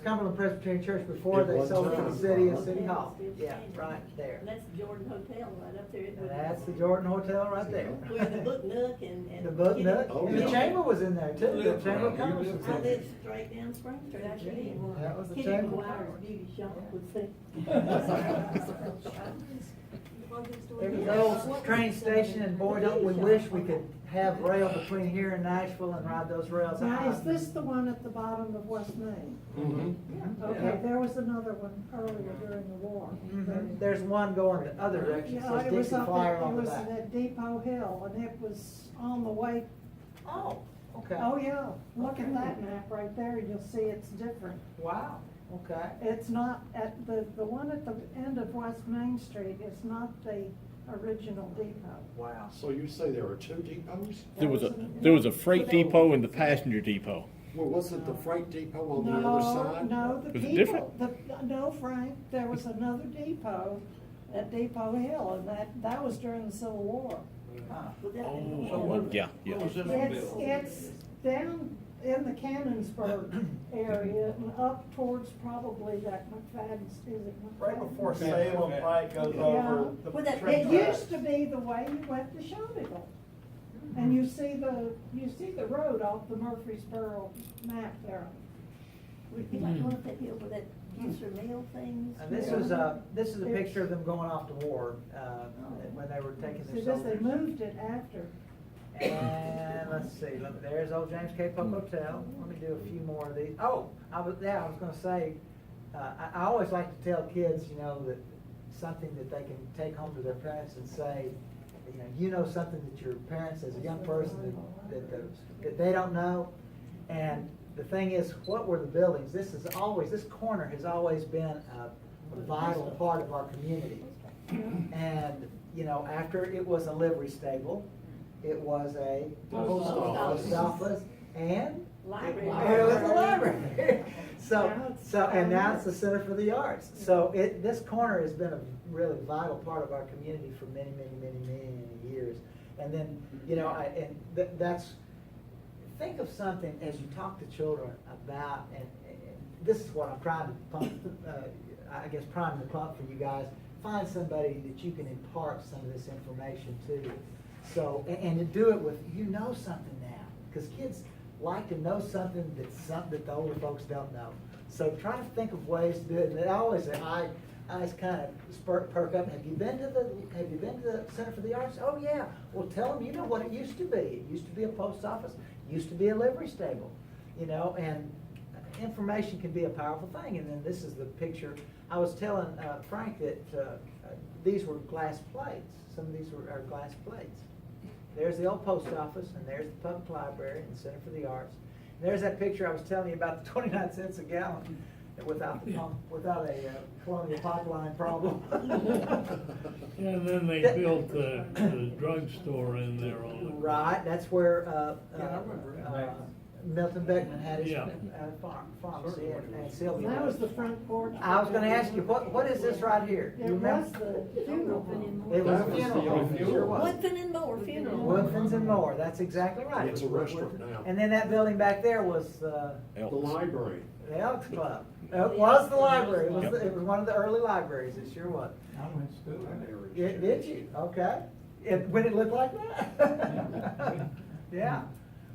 Cumberland Presbyterian Church before It they was sold it to time. the city as Uh-huh. City Hall. Yeah, right there. And that's the Jordan Hotel right up there. And that's the Jordan Hotel right there. Where the Book Nook and. The book nook, Oh, and the yeah. chamber was in there too, the Chamber of Commerce was I in there. lived straight down Spring Street, I sure did. That was the Kitty chamber. McGuire's beauty shop was there. There was the old train station, and boy, don't we wish we could have rail between here and Nashville and ride those rails Now, is out. this the one at the bottom of West Main? Mm-hmm. Okay, there was another one earlier during the war. There's one going the other direction, Yeah, says it was Dixie up Flyer at, it on the was back. at Depot Hill, and it was on the way. Oh, okay. Oh, yeah, look at that map right there, and you'll see it's different. Wow, okay. It's not, at the one at the end of West Main Street is not the original depot. Wow. So you say there are two depots? There was a freight depot and the passenger depot. Well, wasn't the freight depot on the other side? No, the Was it people, no, Frank, there was another depot at Depot Hill, and that was during the Civil War. Yeah. It's down in the Cannonsburg area and up towards probably that McFadden's, is it McFadden? Right before Salem Pike goes over the With that train It track. used to be the way you went to Shelbyville. And you see the road off the Murfreesboro map there. Would you like to look at here with that user mail things? And this is a picture of them going off to war, when they were taking See their this, they soldiers. moved it after. And let's see, there's old James K. Polk Hotel. Let me do a few more of these. Oh, I was gonna say, I always like to tell kids, that something that they can take home to their parents and say, you know something that your parents as a young person that they don't know. And the thing is, what were the buildings? This corner has always been a vital part of our community. And, after it was a livery stable, it was a post office, and Library. it was a library. And now it's the Center for the Arts. So this corner has been a really vital part of our community for many, many, many, many years. And then, that's, think of something as you talk to children about, and this is what I'm trying to pump, prime the pump for you guys. Find somebody that you can impart some of this information to. So, and to do it with, something now, because kids like to know something that the older folks don't know. So try to think of ways to do it. And I always say, eyes kind of perk up. Have you been to the Center for the Arts? Oh yeah. Well, tell them what it used to be. It used to be a post office. It used to be a livery stable. And information can be a powerful thing. And then this is the picture. I was telling Frank that these were glass plates. Some of these are glass plates. There's the old post office, and there's the public library and the Center for the Arts. And there's that picture I was telling you about, the 29 cents a gallon without a colonial pipeline problem. And then they built the drugstore in there on it. Right, that's where Milton Beckman had his Yeah. pharmacy, and Sylvia. That was does. the front porch. I was gonna ask you, what is this right here? Do It you remember? was the funeral home. It was a That was the funeral old home, it sure funeral was. Woodfin and Moore Funeral. Woodfins and more, that's exactly right. It's a restaurant now. And then that building back there was, The library. the Elks Club. It was the library, it was one of the early libraries, it sure was. I went to school there. Did you? Okay. When it looked like that? Yeah.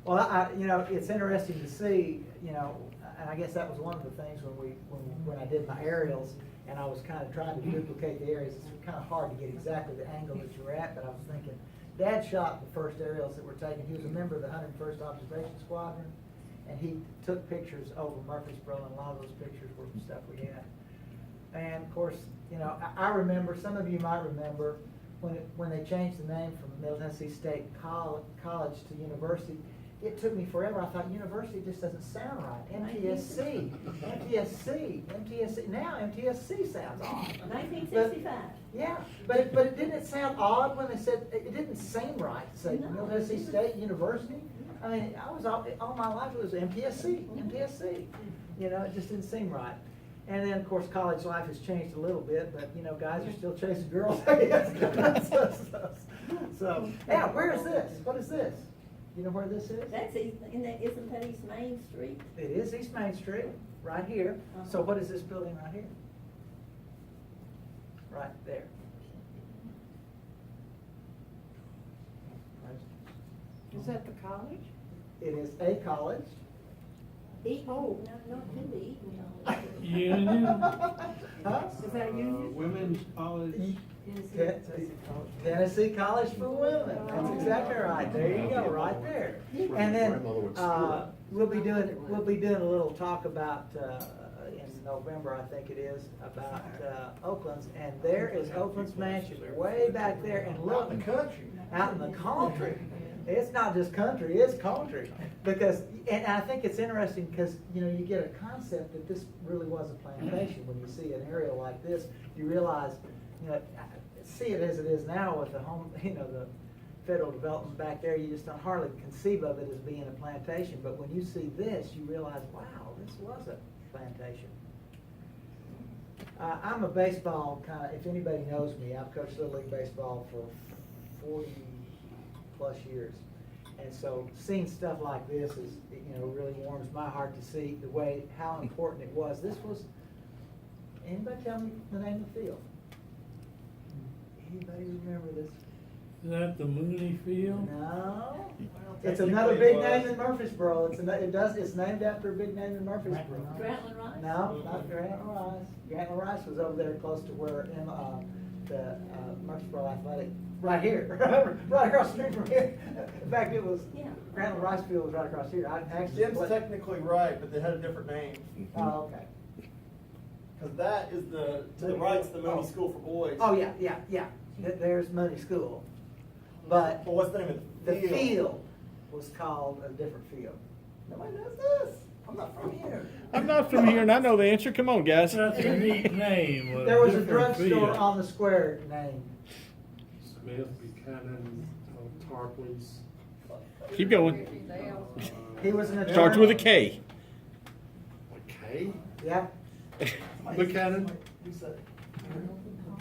Well, it's interesting to see, and I guess that was one of the things when I did my aerials, and I was kind of trying to duplicate the areas. It's kind of hard to get exactly the angle that you're at, but I was thinking, Dad shot the first aerials that were taken. He was a member of the 101st Observation Squadron, and he took pictures over Murfreesboro, and a lot of those pictures were from stuff we had. And of course, I remember, some of you might remember, when they changed the name from Middle Tennessee State College to University, it took me forever. I thought university just doesn't sound right. MTSC. Now MTSC sounds odd. 1965. Yeah, but it didn't sound odd when they said, it didn't seem right to say No. Middle Tennessee State University. I mean, I was all my life it was MTSC. It just didn't seem right. And then, of course, college life has changed a little bit, but, guys are still chasing girls, I guess. So, yeah, where is this? What is this? You know where this is? That's isn't that East Main Street? It is East Main Street, right here. So what is this building right here? Right there. Is that the college? It is a college. Eaton, Oh. no, it could be Eaton College. Union, Huh? Is that Union? Women's college. Tennessee College for Women. That's exactly right. There you go, right there. And then, we'll be doing a little talk about, in November, I think it is, about, Oakland's. And there is Oakland's mansion way back there, and look. Out in the country. Out in the country. It's not just country, it's country. Because, and I think it's interesting because, you get a concept that this really was a plantation. When you see an aerial like this, you realize, see it as it is now with the home, the federal development back there, you just don't hardly conceive of it as being a plantation. But when you see this, you realize, wow, this was a plantation. I'm a baseball kind of, if anybody knows me, I've coached Little League baseball for 40 plus years. And so seeing stuff like this is, really warms my heart to see how important it was. This was, anybody tell me the name of the field? Anybody remember this? is that the Mooney Field? No. It's another big name in Murfreesboro. It's named after a big name in Murfreesboro. Grantland Rice? No, not Grantland Rice. Grantland Rice was over there close to where the Murfreesboro Athletic, right here, right across the street from here. In fact, it was, Yeah. Grantland Rice Field was right across here. I actually Jim's technically right, but they had a different name. Oh, okay. Because that is to the right's the Mooney School for Boys. Oh, yeah. There's Mooney School. But Well, what's the name of the field was called a different field. Nobody knows this. I'm not from here. I'm not from here and I know the answer. Come on, guys. That's a neat name. There was a different drugstore field. on the square named. Smith, Buchanan, Tarpley's. Keep going. He was an attorney. Starts with a K. Okay. Yeah. Buchanan.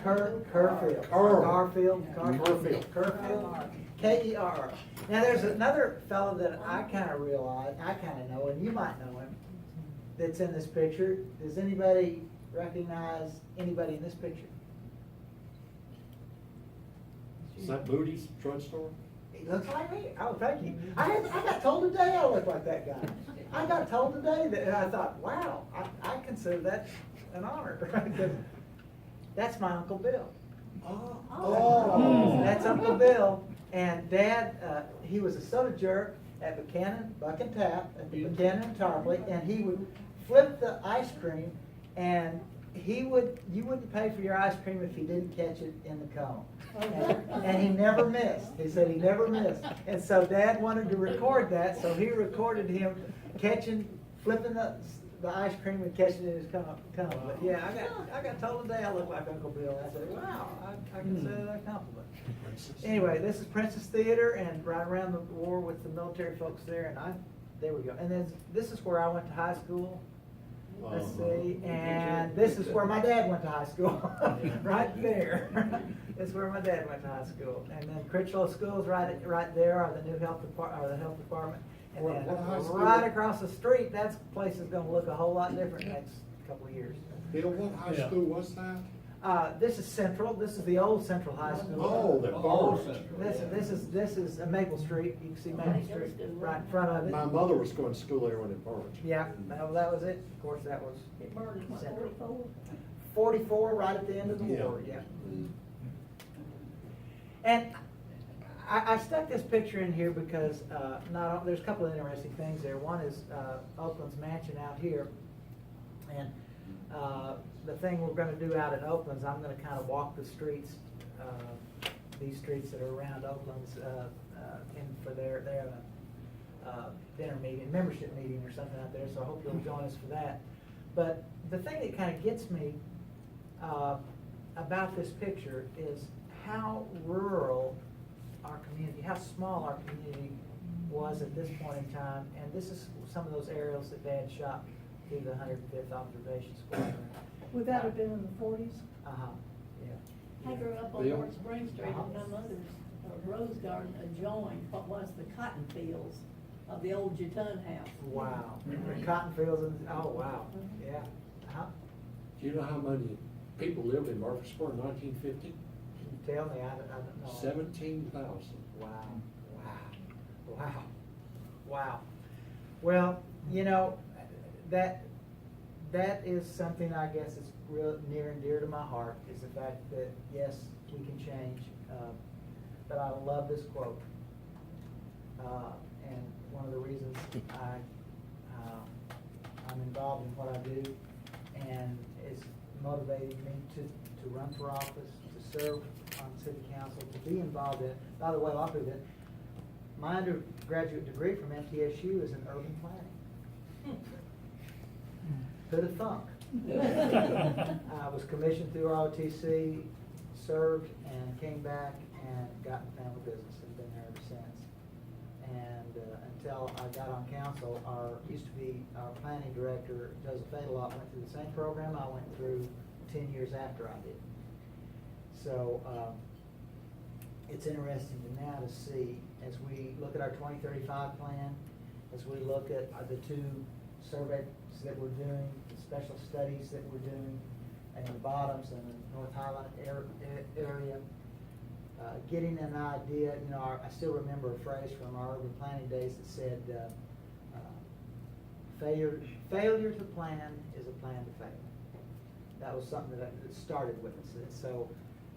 Kerfield. Kerfield. Kerfield. K-E-R. Now, there's another fellow that I kind of know, and you might know him, that's in this picture. Does anybody recognize anybody in this picture? Is that Moody's drugstore? He looks like me. Oh, thank you. I got told today I look like that guy. I got told today that, and I thought, wow, I consider that an honor. That's my Uncle Bill. Oh. That's Uncle Bill. And Dad, he was a soda jerk at Buck and Tap, at the Buchanan and Tarpley, and he would flip the ice cream, and you wouldn't pay for your ice cream if he didn't catch it in the cone. And he never missed. He said he never missed. And so Dad wanted to record that, so he recorded him flipping the ice cream and catching it in his cone. But yeah, I got told today I look like Uncle Bill. I said, wow, I consider that a compliment. Anyway, this is Princess Theater, and right around the war with the military folks there, and there we go. And then this is where I went to high school. Let's Uh-huh. see, and this is where my dad went to high school, right there. That's where my dad went to high school. And then Critchlow Schools right there are the new health department. And then What high school? right across the street, that place is gonna look a whole lot different next couple of years. Bill, what high Yeah. school was that? This is Central, this is the old Central High School. Oh, the barn. This is Maple Street, you can see Maple Street right in front of it. My mother was going to school there when it burned. Yeah, that was it, of course, that was It burned in what, Central. 44? 44, right at the end of the Yeah. war, yeah. And I stuck this picture in here because, there's a couple of interesting things there. One is, Oakland's mansion out here. And, the thing we're gonna do out in Oakland's, I'm gonna kind of walk the streets, these streets that are around Oakland's, for they have a dinner meeting, membership meeting or something out there, so I hope you'll join us for that. But the thing that kind of gets me, about this picture is how rural our community, how small our community was at this point in time. And this is some of those aerials that Dad shot through the 105th Observation Squadron. Would that have been in the 40s? Uh-huh, yeah. I grew up on Bill? North Spring Street, and my mother's rose garden adjoined what was the cotton fields of the old Jatun house. Wow. The cotton fields, and, oh, wow, yeah. Uh-huh. Do you know how many people lived in Murfreesboro in 1950? Can you tell me? I don't know. 17,000. Wow, wow. Wow. Well, that is something I guess is real near and dear to my heart, is the fact that, yes, we can change. But I love this quote. And one of the reasons I'm involved in what I do, and it's motivating me to run for office, to serve on city council, to be involved in. By the way, I'll do that. My undergraduate degree from MTSU is in urban planning. Who'd have thunk? I was commissioned through ROTC, served, and came back and got in family business and been there ever since. And until I got on council, our planning director, Joseph Fadelot, went through the same program I went through 10 years after I did. So it's interesting now to see, as we look at our 2035 plan, as we look at the two surveys that we're doing, the special studies that we're doing in the Bottoms and the North Highland area, getting an idea, I still remember a phrase from our urban planning days that said, failure to plan is a plan to fail. That was something that started with us. And so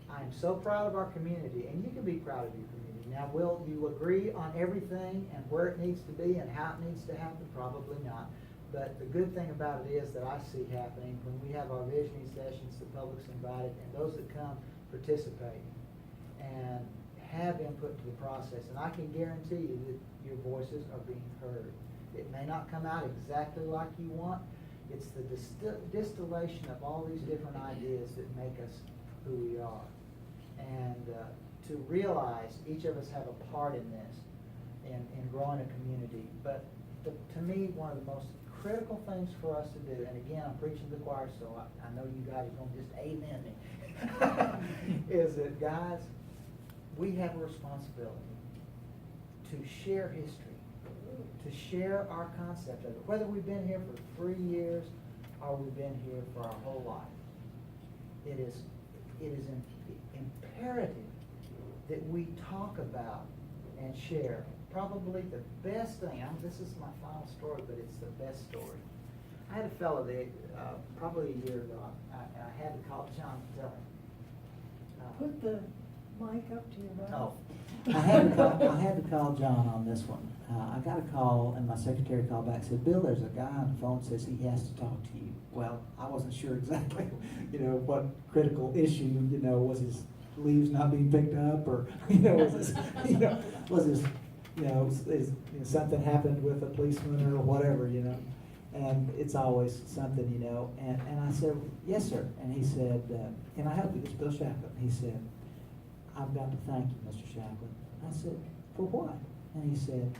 I'm so proud of our community, and you can be proud of your community. Now, will you agree on everything and where it needs to be and how it needs to happen? Probably not. But the good thing about it is that I see happening when we have our visioning sessions, the public's invited, and those that come participate and have input to the process. And I can guarantee you that your voices are being heard. It may not come out exactly like you want. It's the distillation of all these different ideas that make us who we are. And to realize each of us have a part in this, in growing a community. But to me, one of the most critical things for us to do, and again, I'm preaching to the choir, so I know you guys are going to just amen me, is that, guys, we have a responsibility to share history, to share our concept of it, whether we've been here for 3 years or we've been here for our whole life. It is imperative that we talk about and share. Probably the best thing, this is my final story, but it's the best story. I had a fellow that, probably a year ago, I had to call John to tell him. Put the mic up to your mouth. I had to call John on this one. I got a call, and my secretary called back and said, Bill, there's a guy on the phone that says he has to talk to you. Well, I wasn't sure exactly, what critical issue, was his leaves not being picked up, or, is something happened with a policeman or whatever, and it's always something, and I said, yes, sir, and he said, can I help you? It's Bill Shacklett. He said, I've got to thank you, Mr. Shacklett. I said, for what? And he said,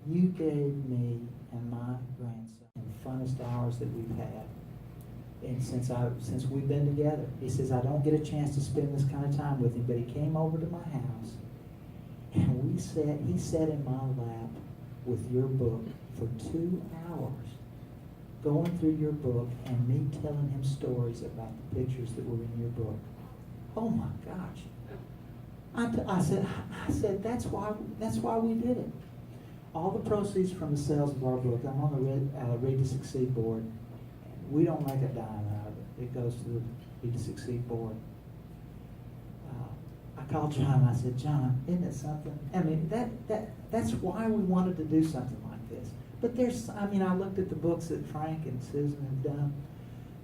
You gave me and my grandson the funnest hours that we've had. And since we've been together, he says, I don't get a chance to spend this kind of time with him, but he came over to my house and he sat in my lap with your book for 2 hours, going through your book and me telling him stories about the pictures that were in your book. Oh my gosh. I said, that's why we did it. All the proceeds from the sales of our book, I'm on the Read to Succeed board. We don't make a dime out of it. It goes to the Read to Succeed board. I called John and I said, John, isn't it something? I mean, that's why we wanted to do something like this. But I looked at the books that Frank and Susan have done.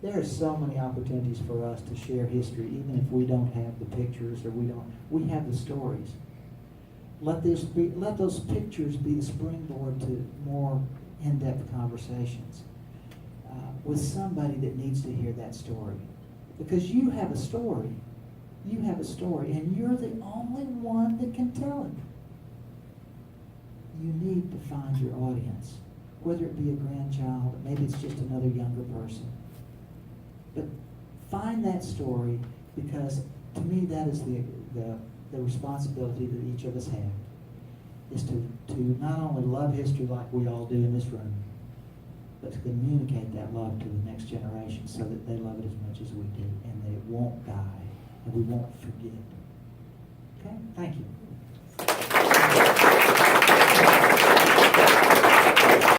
There are so many opportunities for us to share history, even if we don't have the pictures or we have the stories. Let those pictures be the springboard to more in-depth conversations with somebody that needs to hear that story. Because you have a story. You have a story, and you're the only one that can tell it. You need to find your audience, whether it be a grandchild, maybe it's just another younger person. But find that story, because to me that is the responsibility that each of us have, is to not only love history like we all do in this room, but to communicate that love to the next generation so that they love it as much as we do, and that it won't die, and we won't forget. Okay? Thank you.